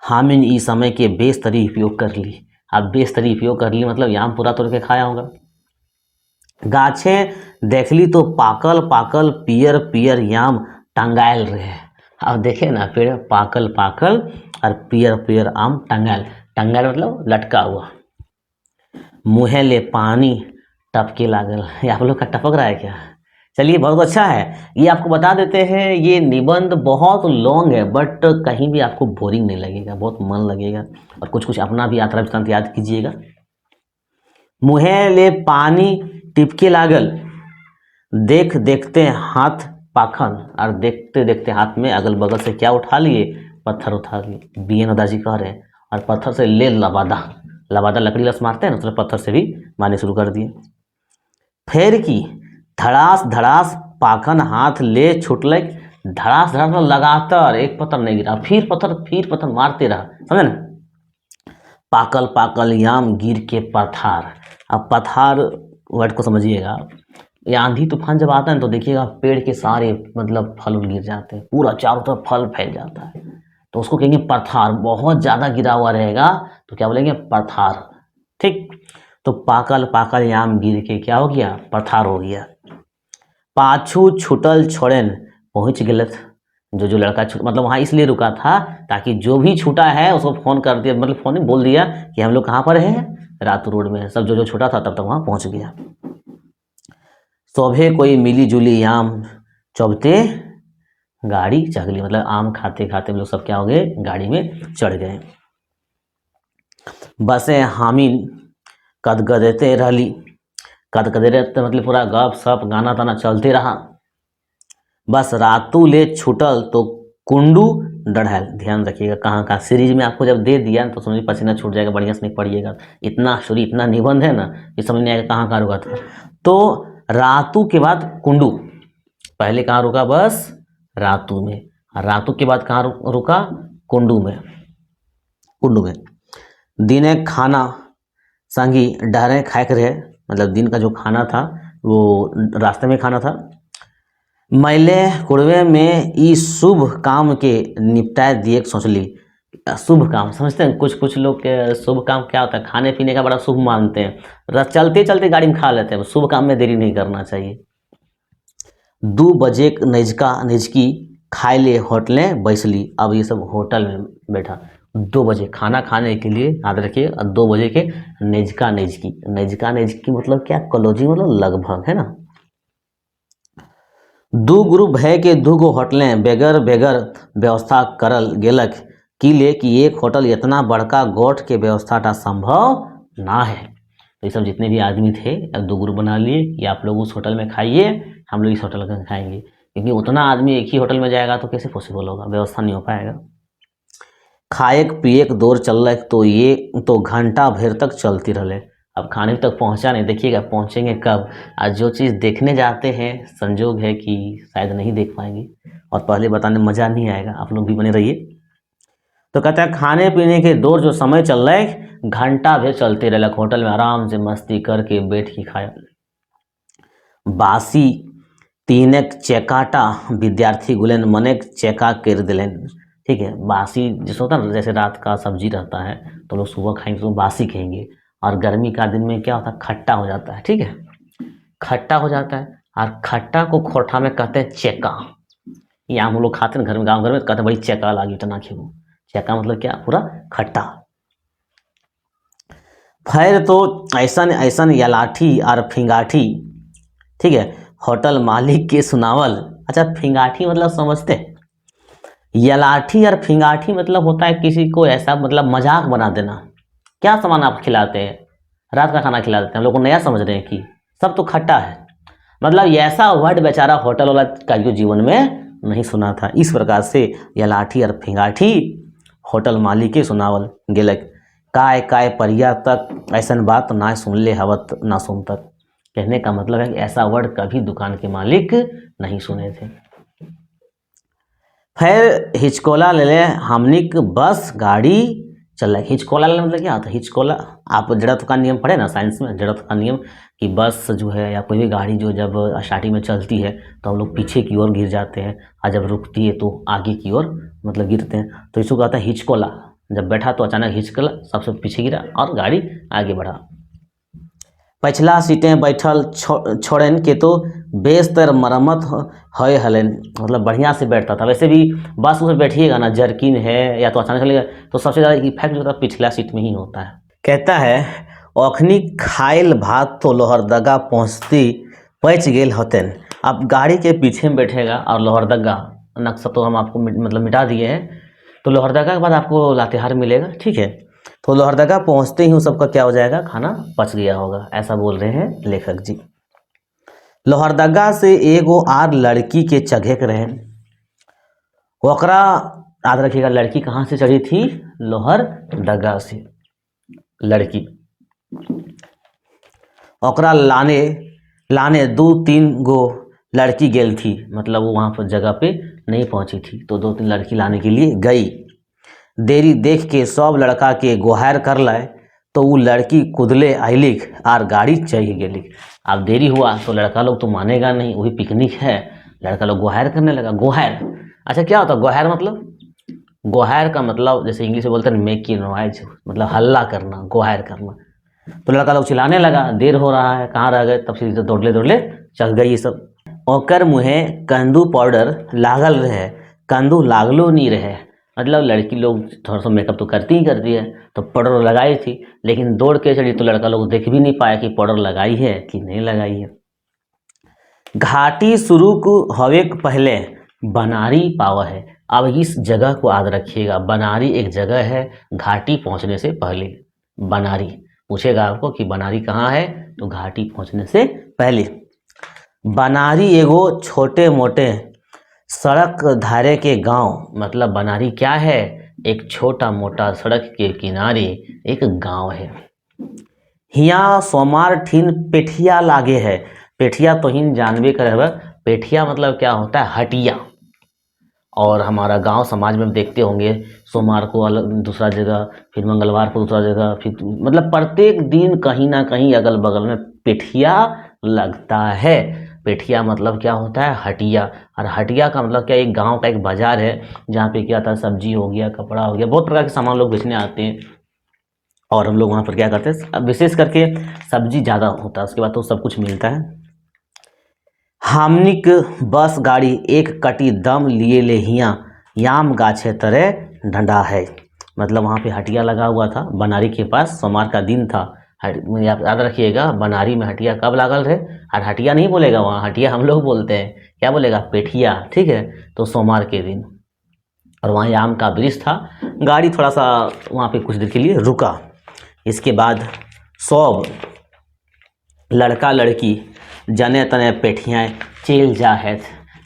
हामिन इस समय के बेस्तरी उपयोग कर ली। आप बेस्तरी उपयोग कर ली, मतलब याम पूरा तोड़ के खाया होगा। गाछे देखली तो पाकल पाकल पियर पियर याम टंगायल रहे। अब देखे ना, पेड़ पाकल पाकल और पियर पियर आम टंगायल, टंगायल मतलब लटका हुआ। मुँहे ले पानी टपके लागल, ये आप लोग का टपक रहा है क्या? चलिए बहुत अच्छा है, ये आपको बता देते हैं। ये निबंध बहुत लॉन्ग है बट कहीं भी आपको बोरिंग नहीं लगेगा, बहुत मन लगेगा। और कुछ कुछ अपना भी यात्रा वृत्तांत याद कीजिएगा। मुँहे ले पानी टिपके लागल, देख देखते हाथ पाखन, और देखते देखते हाथ में अगल बगल से क्या उठा लिए? पत्थर उठा लिए। बी एन दादाजी कह रहे हैं, और पत्थर से ले लबादा, लबादा लकड़ी लस मारते हैं ना, तो पत्थर से भी मारने शुरू कर दिए। फेर की धड़ास धड़ास पाखन हाथ ले छुटलक, धड़ास धड़ास में लगातार, एक पत्थर नहीं गिरा, फिर पत्थर मारते रहा, समझे ना। पाकल पाकल याम गिर के पथार। अब पथार वर्ड को समझिएगा, ये आंधी तूफान जब आता है तो देखिएगा पेड़ के सारे मतलब फल गिर जाते हैं, पूरा चारों तरफ फल फैल जाता है, तो उसको कहेंगे पथार। बहुत ज़्यादा गिरा हुआ रहेगा तो क्या बोलेंगे? पथार। ठीक, तो पाकल पाकल याम गिर के क्या हो गया? पथार हो गया। पाछू छुटल छोड़न पहुँच गलत, जो लड़का मतलब वहाँ इसलिए रुका था ताकि जो भी छूटा है उसको फ़ोन कर दिया, मतलब फ़ोन में बोल दिया कि हम लोग कहाँ पर हैं? रातू रोड में। सब जो छूटा था तब तक वहाँ पहुँच गया। शोभे कोई मिली जुली याम चौबते गाड़ी चगली, मतलब आम खाते खाते हम लोग सब क्या हो गए? गाड़ी में चढ़ गए। बसें हामिन कदगदते रहली, कदगदते मतलब पूरा गप सप गाना ताना चलते रहा। बस रातू ले छूटल तो कुंडू डढ़ैल। ध्यान रखिएगा कहाँ कहाँ सीरीज में आपको जब दे दिया तो समझिए पसीना छूट जाएगा, बढ़िया से नहीं पढ़िएगा। इतना स्टोरी इतना निबंध है ना, ये समझ नहीं आएगा कहाँ कहाँ रुका था। तो रातू के बाद कुंडू, पहले कहाँ रुका? बस रातू में, और रातू के बाद कहाँ रुका? कुंडू में। कुंडू में दिने खाना संगी डहरे खाए रहे, मतलब दिन का जो खाना था वो रास्ते में खाना था। मैले कुड़वे में ई शुभ काम के निपटाए दिए सोचली। शुभ काम समझते हैं, कुछ कुछ लोग के शुभ काम क्या होता है? खाने पीने का बड़ा शुभ मानते हैं, चलते चलते गाड़ी में खा लेते हैं। शुभ काम में देरी नहीं करना चाहिए। 2 बजे निजकी खाए ले होटलें बैसली। अब ये सब होटल में बैठा, 2 बजे खाना खाने के लिए, याद रखिए। 2 बजे के निजका निजकी मतलब क्या? कलौजी मतलब लगभग, है ना। 2 गुरु भय के 2 गो होटलें बेगर बेगर व्यवस्था करल गेलक, कि ले कि एक होटल इतना बड़का गोठ के व्यवस्था संभव ना है। तो ये सब जितने भी आदमी थे 2 ग्रुप बना लिए कि आप लोग उस होटल में खाइए, हम लोग इस होटल में खाएंगे, क्योंकि उतना आदमी एक ही होटल में जाएगा तो कैसे पॉसिबल होगा? व्यवस्था नहीं हो पाएगा। खाएक पिएक दौर चल रहा तो ये तो घंटा भर तक चलती रहे। अब खाने तक पहुंचा नहीं, देखिएगा पहुंचेंगे कब। आज जो चीज़ देखने जाते हैं संजोग है कि शायद नहीं देख पाएंगे, और पहले बताने में मज़ा नहीं आएगा। आप लोग भी बने रहिए। तो कहता है खाने पीने के दौर जो समय चल रहा है घंटा भर चलते रहे, होटल में आराम से मस्ती करके बैठ के खाया। बासी तीनक चेकाटा विद्यार्थी गुलेन मनेक चेका कर दिलेन। ठीक है, बासी जिस होता है ना, जैसे रात का सब्जी रहता है तो लोग सुबह खाएंगे तो बासी कहेंगे, और गर्मी का दिन में क्या होता है? खट्टा हो जाता है। ठीक है, खट्टा हो जाता है, और खट्टा को खोरठा में कहते हैं चेका। यहाँ हम लोग खाते हैं घर में, गाँव घर में कहते हैं बड़ी चेका लागी तना खेबू। चेका मतलब क्या? पूरा खट्टा। फिर तो ऐसन ऐसन यलाठी और फिंगाठी, ठीक है, होटल मालिक के सुनावल। अच्छा, फिंगाठी मतलब समझते हैं? यलाठी और फिंगाठी मतलब होता है किसी को ऐसा मतलब मजाक बना देना। क्या सामान आप खिलाते हैं? रात का खाना खिला देते हैं, हम लोग को नया समझ रहे हैं कि सब तो खट्टा है। मतलब ऐसा वर्ड बेचारा होटल वाला का जीवन में नहीं सुना था। इस प्रकार से यलाठी और फिंगाठी होटल मालिक के सुनावल गेलक। काय काय परिया तक ऐसन बात ना सुन ले हवत ना सुन तक। कहने का मतलब है कि ऐसा वर्ड कभी दुकान के मालिक नहीं सुने थे। फिर हिचकोला ले ले हमनिक बस गाड़ी चल रहा है। हिचकोला ले मतलब क्या होता है? हिचकोला आप जड़त्व का नियम पढ़े ना साइंस में, जड़त्व का नियम, कि बस जो है या कोई भी गाड़ी जो जब स्टार्टिंग में चलती है तो हम लोग पीछे की ओर गिर जाते हैं, और जब रुकती है तो आगे की ओर मतलब गिरते हैं, तो इसको कहता है हिचकोला। जब बैठा तो अचानक हिचकला, सबसे पीछे गिरा और गाड़ी आगे बढ़ा। पछिला सीटें बैठल छोड़न के तो बेशतर मरम्मत है हलन, मतलब बढ़िया से बैठता था। वैसे भी बस में बैठिएगा ना, जर्किन है या तो अचानक लगेगा तो सबसे ज़्यादा इफेक्ट जो होता है पिछला सीट में ही होता है। कहता है अखनी खाइल भात तो लोहरदगा पहुँचती पच गेल होतेन। आप गाड़ी के पीछे में बैठेगा और लोहरदगा नक्शा तो हम आपको मतलब मिटा दिए हैं, तो लोहरदगा के बाद आपको लातेहार मिलेगा, ठीक है। तो लोहरदगा पहुंचते ही उन सबका क्या हो जाएगा, खाना पच गया होगा, ऐसा बोल रहे हैं लेखक जी। लोहरदगा से एगो आर लड़की के चघेक रहे, ओकरा याद रखिएगा, लड़की कहाँ से चढ़ी थी, लोहरदगा से लड़की। ओकरा लाने 2-3 गो लड़की गेल थी, मतलब वो वहाँ पर जगह पे नहीं पहुँची थी तो 2-3 लड़की लाने के लिए गई। देरी देख के सब लड़का के गोहार कर लाए तो वो लड़की कुदले आइलिक आर गाड़ी चढ़ गेलिक। अब देरी हुआ तो लड़का लोग तो मानेगा नहीं, वही पिकनिक है, लड़का लोग गोहार करने लगा। गोहार, अच्छा क्या होता है गोहार मतलब? गोहार का मतलब जैसे इंग्लिश में बोलते हैं मेक नॉइज, मतलब हल्ला करना, गोहार करना। तो लड़का लोग चिल्लाने लगा, देर हो रहा है, कहाँ रह गए, तब से दौड़ले दौड़ले चल गई। ये सब ओकर मुँहे कंदू पाउडर लागल रहे, कंदू लागलो नहीं रहे, मतलब लड़की लोग थोड़ा सा मेकअप तो करती ही करती है, तो पाउडर लगाई थी, लेकिन दौड़ के चली तो लड़का लोग देख भी नहीं पाया कि पाउडर लगाई है कि नहीं लगाई है। घाटी शुरू होवे के पहले बनारी पावा है। अब इस जगह को याद रखिएगा, बनारी एक जगह है घाटी पहुंचने से पहले। बनारी पूछेगा आपको कि बनारी कहाँ है, तो घाटी पहुंचने से पहले। बनारी एगो छोटे मोटे सड़क धारे के गांव, मतलब बनारी क्या है, एक छोटा मोटा सड़क के किनारे एक गांव है। हिया सोमार ठीन पेठिया लागे है। पेठिया तो हिन जानबे करे, पेठिया मतलब क्या होता है, हटिया। और हमारा गांव समाज में देखते होंगे सोमवार को अलग दूसरा जगह, फिर मंगलवार को दूसरा जगह, फिर मतलब प्रत्येक दिन कहीं ना कहीं अगल बगल में पेठिया लगता है। पेठिया मतलब क्या होता है, हटिया। और हटिया का मतलब क्या, एक गांव का एक बाजार है जहाँ पे क्या था, सब्जी हो गया, कपड़ा हो गया, बहुत प्रकार के सामान लोग बेचने आते हैं। और हम लोग वहाँ पर क्या करते हैं, विशेष करके सब्जी ज़्यादा होता है, उसके बाद तो सब कुछ मिलता है। हमनिक बस गाड़ी एक कटी दम लिए ले हिया याम गाछे तरह ढंडा है, मतलब वहाँ पे हटिया लगा हुआ था बनारी के पास, सोमवार का दिन था। याद रखिएगा, बनारी में हटिया कब लागल रहे, और हटिया नहीं बोलेगा वहाँ, हटिया हम लोग बोलते हैं, क्या बोलेगा, पेठिया, ठीक है। तो सोमवार के दिन, और वहाँ आम का वृक्ष था, गाड़ी थोड़ा सा वहाँ पे कुछ देर के लिए रुका। इसके बाद सब लड़का लड़की जने तने पेठियाँ चल जा है।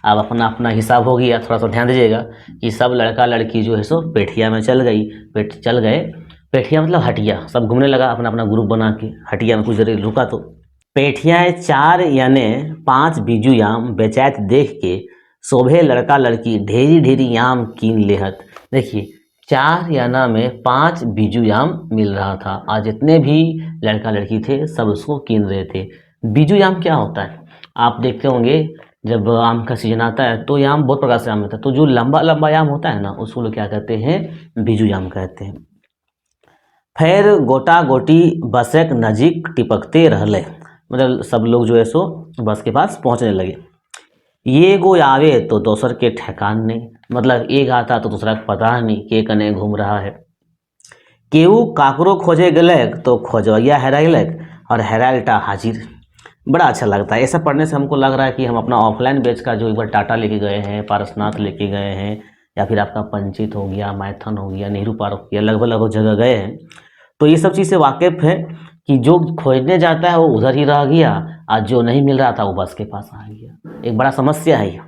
अब अपना अपना हिसाब हो गया, थोड़ा सा ध्यान दीजिएगा कि सब लड़का लड़की जो है सो पेठिया में चल गए। पेठिया मतलब हटिया, सब घूमने लगा अपना अपना ग्रुप बना के, हटिया में कुछ देर रुका तो पेठियाँ 4 यानी 5 बीजू आम बेचात देख के शोभे लड़का लड़की ढेरी ढेरी आम कीन लेहत। देखिए 4 याना में 5 बीजू आम मिल रहा था, और जितने भी लड़का लड़की थे सब उसको कीन रहे थे। बीजू आम क्या होता है, आप देखते होंगे जब आम का सीजन आता है तो ये आम बहुत प्रकार से आम होता है, तो जो लंबा लंबा आम होता है ना उसको लोग क्या कहते हैं, बीजू आम कहते हैं। फिर गोटा गोटी बसक नजीक टिपकते रहले, मतलब सब लोग जो है सो बस के पास पहुंचने लगे। ये गो आवे तो दोसर के ठेकान नहीं, मतलब एक आता तो दूसरा को पता नहीं के कने घूम रहा है। केहू काकरो खोजे गलक तो खोजवैया हेराइलक और हेराइलटा हाजिर। बड़ा अच्छा लगता है ऐसा पढ़ने से, हमको लग रहा है कि हम अपना ऑफलाइन बैच का जो एक बार टाटा लेके गए हैं, पारसनाथ लेके गए हैं, या फिर आपका पंचित हो गया, मैथन हो गया, नेहरू पार्क हो गया, लगभग लगभग जगह गए हैं, तो ये सब चीज़ से वाकिफ है कि जो खोजने जाता है वो उधर ही रह गया, और जो नहीं मिल रहा था वो बस के पास आ गया। एक बड़ा समस्या है ये।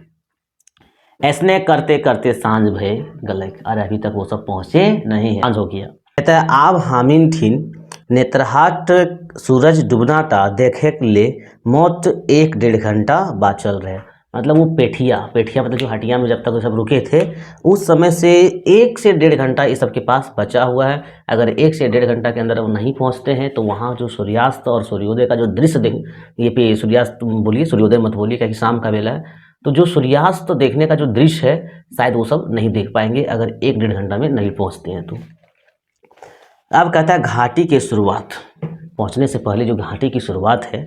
ऐसने करते करते सांझ भय गलक, और अभी तक वो सब पहुँचे नहीं है, सांझ हो गया। कहता है आब हामिन ठीन नेत्रहाट सूरज डूबनाटा देखे के लिए मोट 1-1.5 घंटा बाचल रहे, मतलब वो पेठिया मतलब जो हटिया में जब तक वो सब रुके थे उस समय से 1 से 1.5 घंटा ये सबके पास बचा हुआ है। अगर 1 से 1.5 घंटा के अंदर वो नहीं पहुंचते हैं तो वहाँ जो सूर्यास्त और सूर्योदय का जो दृश्य देख, ये पे सूर्यास्त बोलिए, सूर्योदय मत बोलिए क्योंकि शाम का बेला है, तो जो सूर्यास्त देखने का जो दृश्य है शायद वो सब नहीं देख पाएंगे अगर 1-1.5 घंटा में नहीं पहुँचते हैं तो। अब कहता है घाटी की शुरुआत, पहुंचने से पहले जो घाटी की शुरुआत है,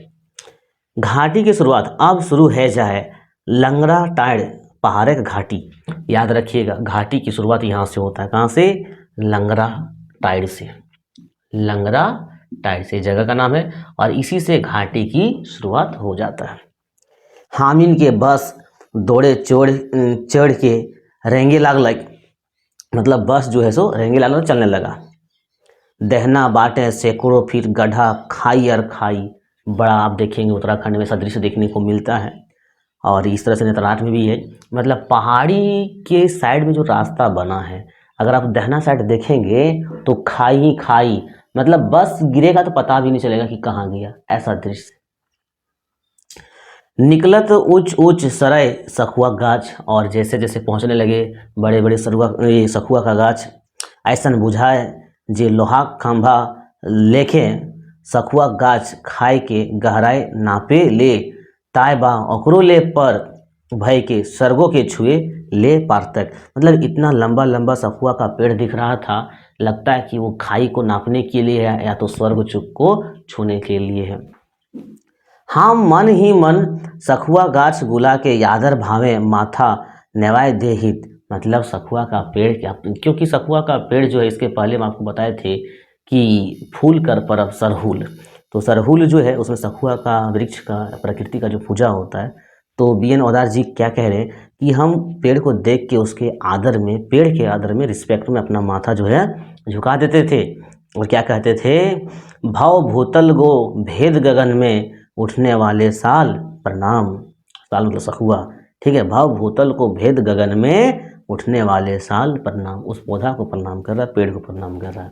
घाटी की शुरुआत अब शुरू है जाए लंगड़ा टाइड पहाड़ की घाटी। याद रखिएगा घाटी की शुरुआत यहाँ से होता है, कहाँ से? लंगड़ा टाइड से, लंगड़ा टाइड से जगह का नाम है और इसी से घाटी की शुरुआत हो जाता है। हामिन के बस दौड़े चढ़ के रेंगे लागल, मतलब बस जो है सो रेंगे लागल चलने लगा। दहना बाटे सैकड़ों फीट गड्ढा खाई और खाई, बड़ा आप देखेंगे उत्तराखंड में ऐसा दृश्य देखने को मिलता है और इस तरह से नेतरहाट में भी है। मतलब पहाड़ी के साइड में जो रास्ता बना है, अगर आप दहना साइड देखेंगे तो खाई ही खाई, मतलब बस गिरेगा तो पता भी नहीं चलेगा कि कहाँ गया, ऐसा दृश्य। निकलत ऊंच ऊंच सराय सखुआ गाछ, और जैसे जैसे पहुंचने लगे बड़े बड़े सखुआ का गाछ, ऐसन बुझाए जे लोहा खंभा लेखे सखुआ गाछ खाए के गहराई नापे ले, ताय बा ओकरो ले पर भय के सर्गों के छुए ले पार तक। मतलब इतना लंबा लंबा सखुआ का पेड़ दिख रहा था, लगता है कि वो खाई को नापने के लिए है या तो स्वर्ग चुक को छूने के लिए है। हाँ मन ही मन सखुआ गाछ गुला के यादर भावे माथा नेवाय देहित। मतलब सखुआ का पेड़ क्या, क्योंकि सखुआ का पेड़ जो है, इसके पहले हम आपको बताए थे कि फूल कर परब सरहुल, तो सरहुल जो है उसमें सखुआ का वृक्ष का प्रकृति का जो पूजा होता है। तो BN औदार जी क्या कह रहे हैं कि हम पेड़ को देख के उसके आदर में, पेड़ के आदर में, रिस्पेक्ट में अपना माथा जो है झुका देते थे और क्या कहते थे, भाव भूतल गो भेद गगन में उठने वाले साल प्रणाम। साल मतलब सखुआ, ठीक है। भाव भूतल को भेद गगन में उठने वाले साल प्रणाम, उस पौधा को प्रणाम कर रहा है, पेड़ को प्रणाम कर रहा है।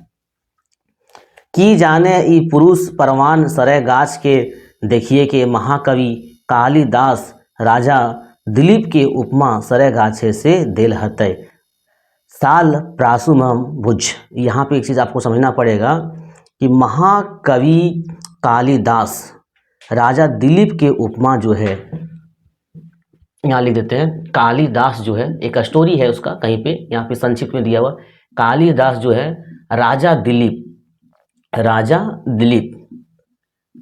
की जाने ई पुरुष परवान सरे गाछ के देखिए के महाकवि कालिदास राजा दिलीप के उपमा सरे गाछे से देल हतै। साल प्रासुमम भुज, यहाँ पे एक चीज़ आपको समझना पड़ेगा कि महाकवि कालिदास राजा दिलीप के उपमा जो है, यहाँ लिख देते हैं कालिदास जो है, एक स्टोरी है उसका कहीं पे, यहाँ पे संक्षिप्त में दिया हुआ। कालिदास जो है राजा दिलीप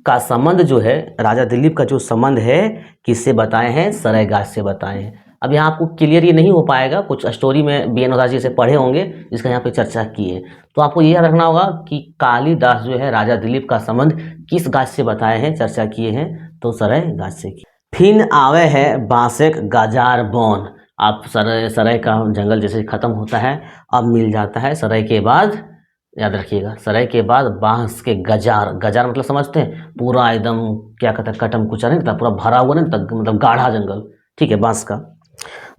का संबंध जो है, राजा दिलीप का जो संबंध है किससे बताए हैं, सराय गाछ से बताए हैं। अब यहाँ आपको क्लियर ये नहीं हो पाएगा, कुछ स्टोरी में BN औदार जी से पढ़े होंगे जिसका यहाँ पे चर्चा की है। तो आपको ये याद रखना होगा कि कालिदास जो है राजा दिलीप का संबंध किस गाछ से बताए हैं, चर्चा किए हैं, तो सराय गाछ से की। फिन आवे है बांसेक गजार बौन, आप सराय का जंगल जैसे खत्म होता है अब मिल जाता है सराय के बाद, याद रखिएगा सराय के बाद बांस के गजार, गजार मतलब समझते हैं, पूरा एकदम क्या कहते हैं कटम कुचर नहीं था, पूरा भरा हुआ नहीं था, मतलब गाढ़ा जंगल, ठीक है, बांस का।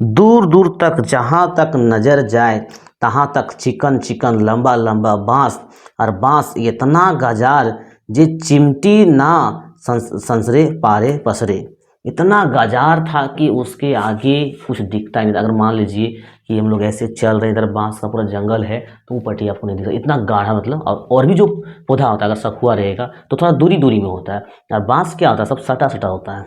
दूर दूर तक जहाँ तक नजर जाए तहाँ तक चिकन चिकन लंबा लंबा बांस, और बांस इतना गजार जे चिमटी ना संसरे पारे पसरे। इतना गजार था कि उसके आगे कुछ दिखता ही नहीं था। अगर मान लीजिए कि हम लोग ऐसे चल रहे, इधर बांस का पूरा जंगल है तो वो पट्टी आपको नहीं दिखता, इतना गाढ़ा, मतलब। और भी जो पौधा होता है, अगर सखुआ रहेगा तो थोड़ा दूरी दूरी में होता है, और बांस क्या होता है, सब सटा सटा होता है।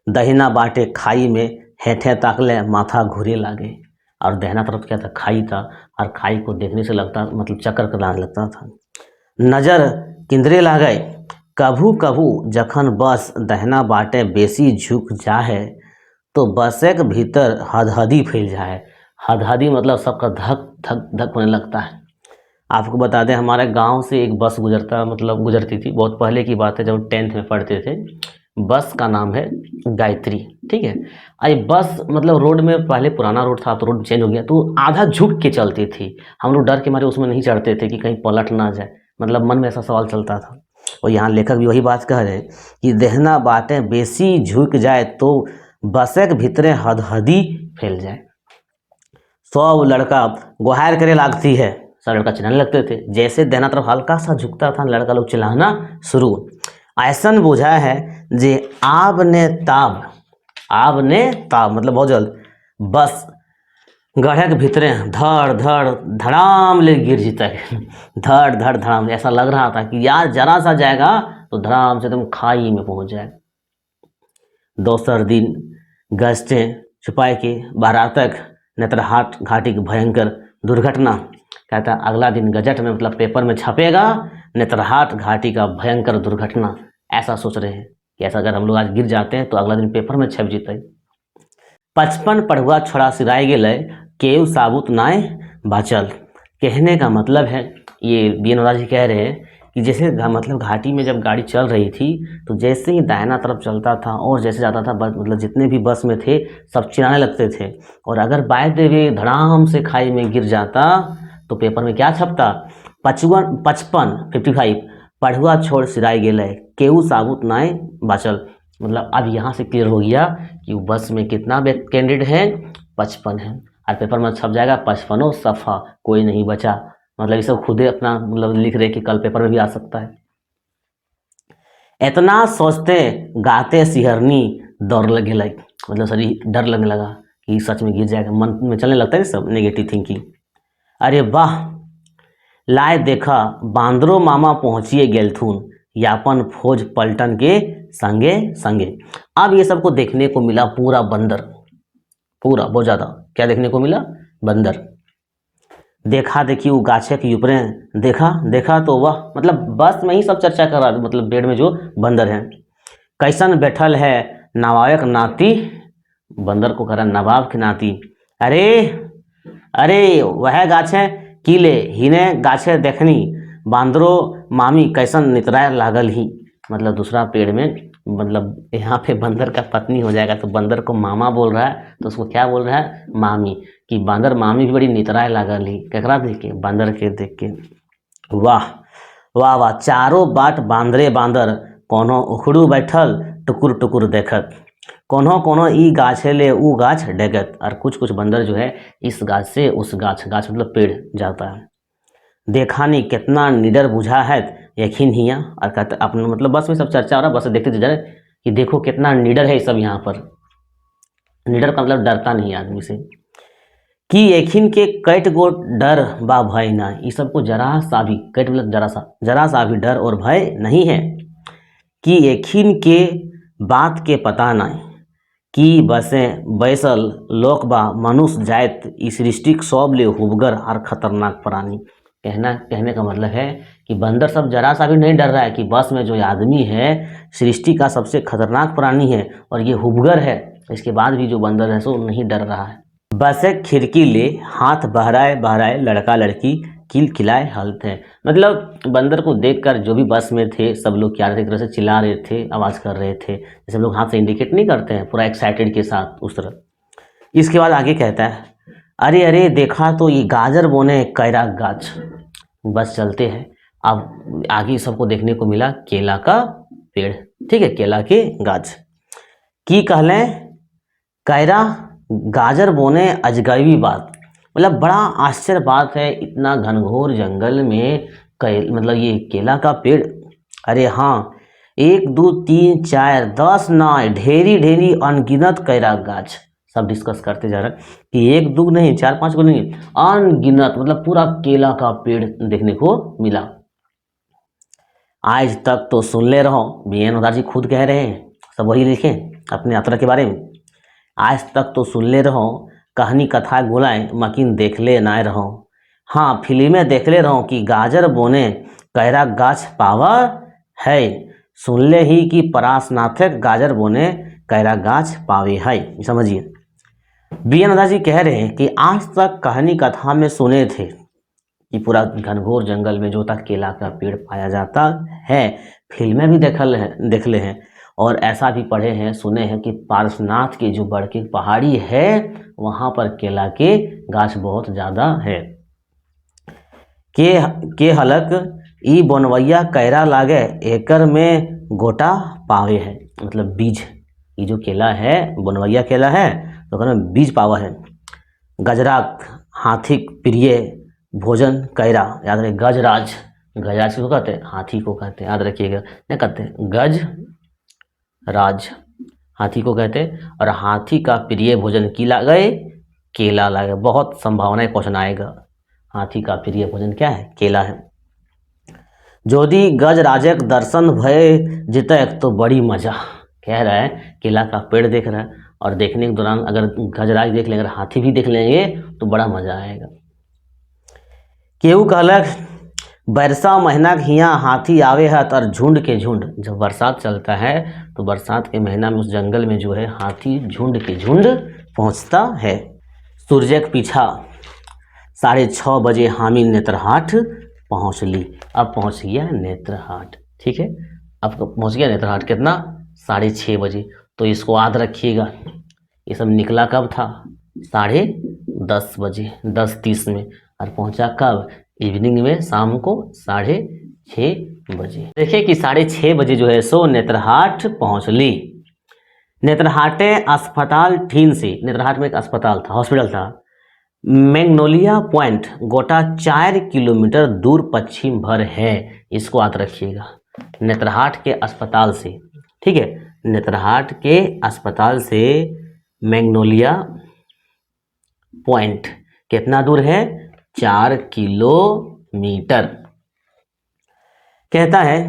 दहिना बाटे खाई में हेठे ताकले माथा घूरे लागे, और दहना तरफ क्या था, खाई था, और खाई को देखने से लगता, मतलब चक्कर कराने लगता था। नजर किंदरे लागे कभू कभू जखन बस दहना बाटे बेसी झुक जाए तो बसक भीतर हदहदी फैल जाए। हदहदी मतलब सबका धक धक धक होने लगता है। आपको बता दें हमारे गांव से एक बस गुजरती थी, बहुत पहले की बात है, जब 10th में पढ़ते थे। बस का नाम है गायत्री, ठीक है। आई बस मतलब रोड में, पहले पुराना रोड था, तो रोड चेंज हो गया, तो आधा झुक के चलती थी। हम लोग डर के मारे उसमें नहीं चढ़ते थे कि कहीं पलट ना जाए, मतलब मन में ऐसा सवाल चलता था। और यहाँ लेखक भी वही बात कह रहे हैं कि देहना बातें बेसी झुक जाए तो बसक भीतरे हदहदी फैल जाए। सब लड़का गुहार करे लागती है, सब लड़का चिल्लाने लगते थे। जैसे देहना तरफ हल्का सा झुकता था, लड़का लोग चिल्लाना शुरू। ऐसन बुझा है जे आब ने ताब मतलब बहुत जल्द बस गढ़े के भीतरे धड़ धड़ धड़ाम ले गिर जीता है। धड़ धड़ धड़ाम, ऐसा लग रहा था कि यार जरा सा जाएगा तो धड़ाम से तुम खाई में पहुंच जाए। दोसर दिन गश्ते छुपाए के बारातक नेतरहाट घाटी की भयंकर दुर्घटना। कहता है अगला दिन गजट में मतलब पेपर में छपेगा नेतरहाट घाटी का भयंकर दुर्घटना। ऐसा सोच रहे हैं कि ऐसा अगर हम लोग आज गिर जाते हैं तो अगला दिन पेपर में छप जीते। 55 पढ़ुआ छोड़ा सिराय गेलै केहू साबुत नाय बाचल। कहने का मतलब है, ये बी.एन. ओझा जी कह रहे हैं कि जैसे मतलब घाटी में जब गाड़ी चल रही थी तो जैसे ही दाहिना तरफ चलता था और जैसे जाता था मतलब जितने भी बस में थे सब चिल्लाने लगते थे, और अगर बाय द वे धड़ाम से खाई में गिर जाता तो पेपर में क्या छपता, 55 पढ़ुआ छोड़ सिराय गेलै केहू साबुत नाय बाचल। मतलब अब यहाँ से क्लियर हो गया कि बस में कितना कैंडिडेट है, 55 है, और पेपर में छप जाएगा 55 सफ़ा, कोई नहीं बचा। मतलब ये सब खुदे अपना मतलब लिख रहे कि कल पेपर में भी आ सकता है। इतना सोचते गाते सिहरनी दौड़ लगे लग, मतलब सही डर लगने लगा कि सच में गिर जाएगा, मन में चलने लगता है सब नेगेटिव थिंकिंग। अरे वाह, लाए देखा बांदरो मामा पहुँचिए गेलथुन यापन फौज पलटन के संगे संगे। अब ये सबको देखने को मिला पूरा बंदर, पूरा बहुत ज़्यादा क्या देखने को मिला, बंदर। देखा देखी वो गाछे के ऊपरे देखा तो वह मतलब बस में ही सब चर्चा कर रहा था, मतलब बेड में जो बंदर है। कैसन बैठल है नवायक नाती, बंदर को कह रहा नवाब की नाती। अरे वह गाछे किले हिने गाछे देखनी बांदरो मामी कैसन नितराय लागल ही। मतलब दूसरा पेड़ में, मतलब यहाँ पे बंदर का पत्नी हो जाएगा तो बंदर को मामा बोल रहा है तो उसको क्या बोल रहा है, मामी, कि बंदर मामी भी बड़ी नितराय लागल ही, केकरा देख के, बंदर के देख के। वाह वाह वाह, चारों बाट बांदरे बांदर, कोनो उखड़ू बैठल टुकुर टुकुर देखत, कोनो ई गाछे ले ऊ गाछ डेगत। और कुछ कुछ बंदर जो है इस गाछ से उस गाछ मतलब पेड़ जाता है। देखा नहीं कितना निडर बुझा है यकीन हिया, और कहते अपने मतलब बस में सब चर्चा हो रहा, बस देखते थे जरा कि देखो कितना निडर है सब यहाँ पर। निडर का मतलब डरता नहीं आदमी से, कि यकीन के कैट गो डर बा भय ना, ये सबको जरा सा भी, कैट मतलब जरा सा भी डर और भय नहीं है। कि यकीन के बात के पता नहीं कि बसे बैसल लोक बा मनुष्य जात ई सृष्टि सब ले हुबगर और खतरनाक प्राणी। कहने का मतलब है कि बंदर सब जरा सा भी नहीं डर रहा है कि बस में जो आदमी है सृष्टि का सबसे खतरनाक प्राणी है और ये हुबगर है, इसके बाद भी जो बंदर है सो नहीं डर रहा है। बस एक खिड़की ले हाथ बहराए लड़का लड़की किल खिलाए हलते हैं। मतलब बंदर को देखकर जो भी बस में थे सब लोग क्या रहे थे, एक तरह से चिल्ला रहे थे, आवाज़ कर रहे थे, जैसे हम लोग हाथ से इंडिकेट नहीं करते हैं पूरा एक्साइटेड के साथ, उस तरह। इसके बाद आगे कहता है अरे देखा तो ये गाजर बोने कैरा गाछ। बस चलते हैं, अब आगे सबको देखने को मिला केला का पेड़, ठीक है, केला के गाछ। की कहले कैरा गाजर बोने अजगबी बात, मतलब बड़ा आश्चर्य बात है, इतना घनघोर जंगल में मतलब ये केला का पेड़। अरे हाँ, 1 2 3 4 10 नाय ढेरी अनगिनत कैरा गाछ। सब डिस्कस करते जा रहे हैं कि 1 2 नहीं 4 5 को नहीं, अनगिनत मतलब पूरा केला का पेड़ देखने को मिला। आज तक तो सुन ले रहो, बी.एन. ओझा जी खुद कह रहे हैं, सब वही लिखे अपने यात्रा के बारे में। आज तक तो सुन ले रहो कहानी कथा गोलाएं मकिन देख ले ना रहो। हाँ, फिल्में देख ले रहो कि गाजर बोने कैरा गाछ पावा है, सुन ले ही कि परासनाथक गाजर बोने कैरा गाछ पावे है। समझिए, बी.एन. ओझा जी कह रहे हैं कि आज तक कहानी कथा में सुने थे कि पूरा घनघोर जंगल में जो तक केला का पेड़ पाया जाता है, फिल्में भी देख ले हैं, और ऐसा भी पढ़े हैं सुने हैं कि पारसनाथ की जो बड़की पहाड़ी है वहाँ पर केला के गाछ बहुत ज़्यादा है। के हलक ई बनवैया कैरा लागे एकर में गोटा पावे है, मतलब बीज, ये जो केला है बनवैया केला है तो ओकर में बीज पावा है। गजराक हाथी प्रिय भोजन कैरा, याद रहे गजराज को कहते हैं, हाथी को कहते हैं, याद रखिएगा, नहीं कहते हैं गज राज, हाथी को कहते हैं। और हाथी का प्रिय भोजन की लागे, केला लागे। बहुत संभावना क्वेश्चन आएगा, हाथी का प्रिय भोजन क्या है, केला है। जोदी गजराजक दर्शन भय जितक तो बड़ी मजा, कह रहा है केला का पेड़ देख रहा है और देखने के दौरान अगर गजराज देख लेंगे, अगर हाथी भी देख लेंगे तो बड़ा मजा आएगा। केहू कहलक बरसा महीना हियाँ हाथी आवे है और झुंड के झुंड। जब बरसात चलता है तो बरसात के महीना में उस जंगल में जो है हाथी झुंड के झुंड पहुँचता है। सूर्य के पीछा 6:30 बजे हामी नेत्रहाट पहुँच ली। अब पहुँच गया नेत्रहाट, ठीक है, अब पहुँच गया नेत्रहाट कितना 6:30 बजे। तो इसको याद रखिएगा, ये सब निकला कब था 10:30 बजे 10:30 में, और पहुँचा कब इवनिंग में शाम को 6:30 बजे। देखिए कि 6:30 बजे जो है सो नेत्रहाट पहुँच ली। नेत्रहाटे अस्पताल ठीन से, नेत्रहाट में एक अस्पताल था, हॉस्पिटल था, मैग्नोलिया पॉइंट गोटा 4 किलोमीटर दूर पश्चिम भर है। इसको याद रखिएगा, नेत्रहाट के अस्पताल से, ठीक है, नेत्रहाट के अस्पताल से मैग्नोलिया पॉइंट कितना दूर है 4 किलोमीटर। कहता है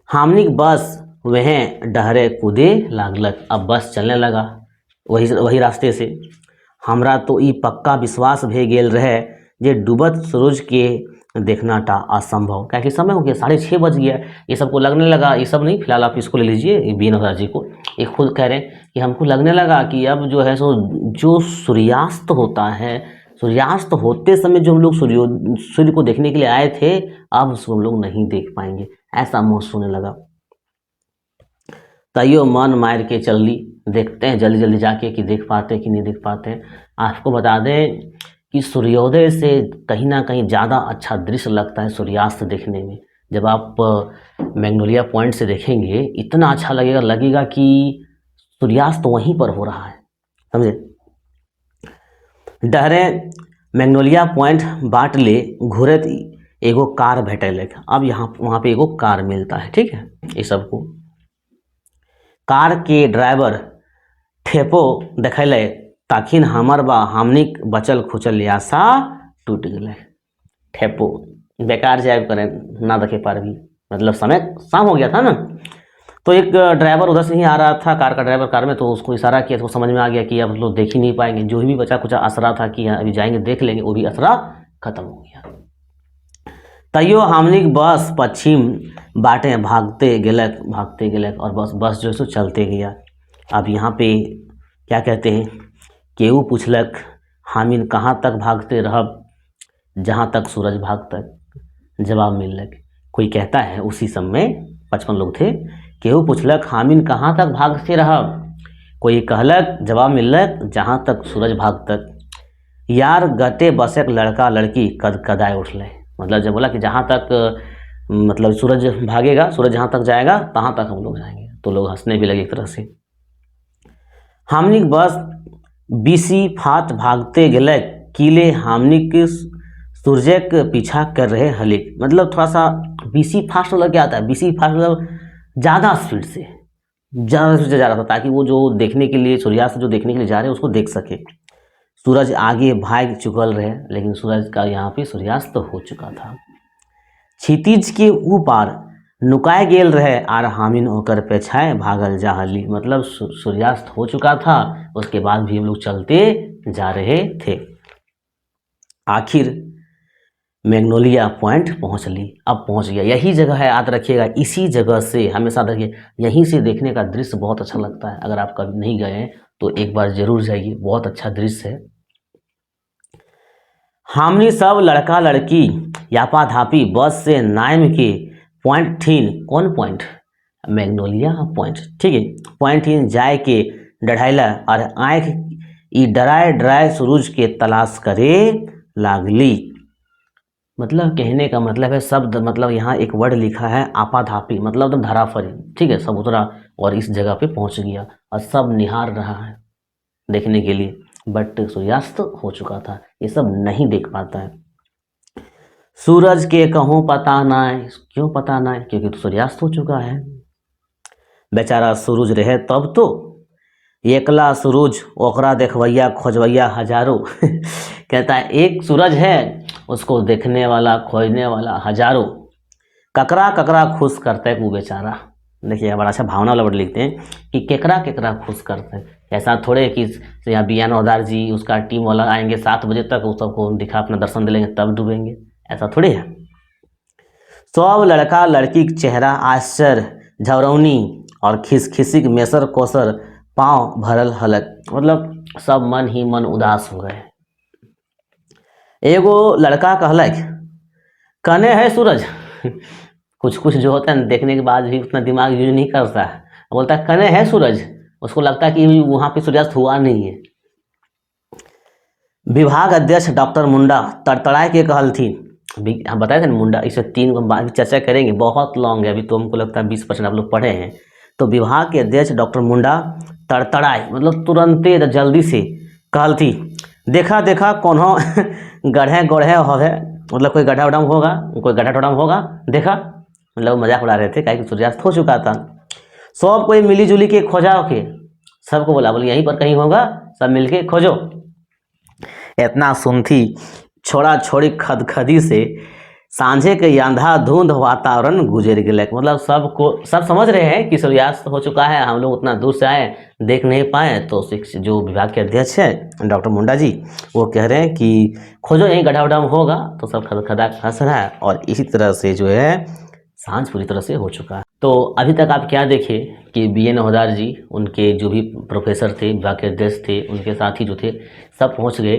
हामनिक बस वह डहरे कूदे लागलक। अब बस चलने लगा वही रास्ते से। हमरा तो ई पक्का विश्वास भे गेल रहे जे डूबत सूरज के देखना टा असंभव, क्या कि समय हो गया 6:30 बज गया। ये सबको लगने लगा, ये सब नहीं, फिलहाल आप इसको ले लीजिए बी नवराज जी को, ये खुद कह रहे हैं कि हमको लगने लगा कि अब जो है सो जो सूर्यास्त होता है, सूर्यास्त होते समय जो हम लोग सूर्य को देखने के लिए आए थे, अब उसको हम लोग नहीं देख पाएंगे, ऐसा महसूस होने लगा। तैयो मन मार के चल ली, देखते हैं जल्दी जल्दी जाके कि देख पाते हैं कि नहीं देख पाते हैं। आपको बता दें कि सूर्योदय से कहीं ना कहीं ज़्यादा अच्छा दृश्य लगता है सूर्यास्त देखने में। जब आप मैग्नोलिया पॉइंट से देखेंगे इतना अच्छा लगेगा कि सूर्यास्त वहीं पर हो रहा है, समझे। डहरे मैग्नोलिया पॉइंट बाट ले घूरत एगो कार भेटल। अब यहाँ वहाँ पे एगो कार मिलता है, ठीक है, ये सबको। कार के ड्राइवर ठेपो देखले ताखिन हमर बा हमनिक बचल खुचल आशा टूट गए। ठेपो बेकार जाए करें ना देखे पारगी, मतलब समय शाम हो गया था ना। तो एक ड्राइवर उधर से ही आ रहा था, कार का ड्राइवर कार में, तो उसको इशारा किया तो समझ में आ गया कि अब लोग देख ही नहीं पाएंगे। जो भी बचा कुछ असरा था कि अभी जाएंगे देख लेंगे, वो भी असरा खत्म हो गया। तैयो हमनिक बस पश्चिम बाटे भागते गेलक और बस जो है सो चलते गया। अब यहाँ पे क्या कहते हैं, केहू पूछलक हामिन कहाँ तक भागते रहब, जहाँ तक सूरज भागतक। जवाब मिललक, कोई कहता है उसी समय 55 लोग थे। केहू पूछलक हामिन कहाँ तक भागते रहब, कोई कहलक, जवाब मिललक जहाँ तक सूरज भागतक। यार गटे बसक लड़का लड़की कदाए उठले, मतलब जब बोला कि जहाँ तक मतलब सूरज भागेगा, सूरज जहाँ तक जाएगा तहाँ तक हम लोग जाएंगे, तो लोग हंसने भी लगे एक तरह से। हमनिक बस बीसी फात भागते गेले किले हमनिक सूर्य के पीछा कर रहे हलिक, मतलब थोड़ा सा बीसी फास्ट लग के आता है। बीसी फास्ट मतलब ज़्यादा स्पीड से जा रहा था, ताकि वो जो देखने के लिए सूर्यास्त जो देखने के लिए जा रहे हैं उसको देख सके। सूरज आगे भाग चुकल रहे, लेकिन सूरज का यहाँ पे सूर्यास्त हो चुका था। क्षितिज के ऊपर नुकाए गेल रहे आर हामिन होकर पेछाए भागल जाहली, मतलब सूर्यास्त हो चुका था, उसके बाद भी हम लोग चलते जा रहे थे। आखिर मैग्नोलिया पॉइंट पहुंच ली, अब पहुंच गया। यही जगह है, याद रखिएगा, इसी जगह से हमेशा देखिए, यहीं से देखने का दृश्य बहुत अच्छा लगता है। अगर आप कभी नहीं गए हैं तो एक बार जरूर जाइए, बहुत अच्छा दृश्य है। हमनी सब लड़का लड़की यापा धापी बस से नाम के पॉइंट थीन, कौन पॉइंट, मैग्नोलिया पॉइंट, ठीक है, पॉइंट थीन जाए के डढ़ाइला और आँख ई डराए सूरज के तलाश करे लागली। मतलब कहने का मतलब है, शब्द मतलब यहाँ एक वर्ड लिखा है आपाधापी, मतलब धराफरी, ठीक है, सब उतरा और इस जगह पे पहुँच गया और सब निहार रहा है देखने के लिए, बट सूर्यास्त हो चुका था, ये सब नहीं देख पाता है। सूरज के कहूँ पता ना है, क्यों पता ना है, क्योंकि तो सूर्यास्त हो चुका है। बेचारा सूरज रहे तब तो, एकला सूरज ओकरा देखवैया खोजवैया हजारों कहता है एक सूरज है, उसको देखने वाला खोजने वाला हजारों, ककरा ककरा खुश करते वो बेचारा। देखिए बड़ा अच्छा भावना वाला वर्ड लिखते हैं कि केकरा केकरा खुश करते, ऐसा थोड़े कि यहाँ बी एन हवलदार जी उसका टीम वाला आएंगे 7 बजे तक, उस सबको दिखा अपना दर्शन दे लेंगे तब डूबेंगे, ऐसा थोड़ी है। सब लड़का लड़की के चेहरा आश्चर्य झवरौनी और खिसखिसी मेसर कोसर पाँव भरल हलक, मतलब सब मन ही मन उदास हो गए। एगो लड़का कहलक कने है सूरज कुछ कुछ जो होता है देखने के बाद भी उतना दिमाग यूज नहीं करता है, बोलता है कने है सूरज, उसको लगता है कि वहाँ पे सूर्यास्त हुआ नहीं है। विभाग अध्यक्ष डॉक्टर मुंडा तड़तड़ाए के कहल थी, हम बताए थे ना मुंडा, इसे 3 को हम चर्चा करेंगे, बहुत लॉन्ग है अभी, तो हमको लगता है 20% आप लोग पढ़े हैं। तो विभाग के अध्यक्ष डॉक्टर मुंडा तड़तड़ाए मतलब तुरंते जल्दी से कहल थी, देखा देखा कौन गढ़े गढ़े होवे, मतलब कोई गड्ढा उड्ढा होगा, कोई गड्ढा टोड़ा होगा, देखा, मतलब मजाक उड़ा रहे थे, काहे कि सूर्यास्त हो चुका था। सब कोई मिली जुली के खोजा के, सबको बोला बोले यहीं पर कहीं होगा, सब मिलके खोजो। इतना सुनती छोड़ा छोड़ी खदखदी से सांझे के अंधाधुंध वातावरण गुजर गए, मतलब सब समझ रहे हैं कि सूर्यास्त हो चुका है, हम लोग उतना दूर से आए देख नहीं पाए। तो जो विभाग के अध्यक्ष हैं डॉक्टर मुंडा जी, वो कह रहे हैं कि खोजो यहीं गड्ढा उड्ढा होगा, तो सब खदा हंस रहा है। और इसी तरह से जो है सांझ पूरी तरह से हो चुका है। तो अभी तक आप क्या देखे कि बी एन हवलदार जी, उनके जो भी प्रोफेसर थे, विभाग के अध्यक्ष थे, उनके साथी जो थे सब पहुँच गए।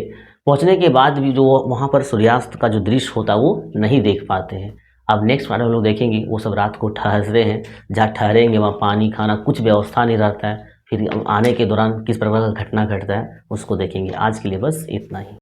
पहुंचने के बाद भी जो वहाँ पर सूर्यास्त का जो दृश्य होता है वो नहीं देख पाते हैं। अब नेक्स्ट पार्ट में हम लोग देखेंगे वो सब रात को ठहरते हैं, जहाँ ठहरेंगे वहाँ पानी खाना कुछ व्यवस्था नहीं रहता है, फिर आने के दौरान किस प्रकार का घटना घटता है उसको देखेंगे। आज के लिए बस इतना ही।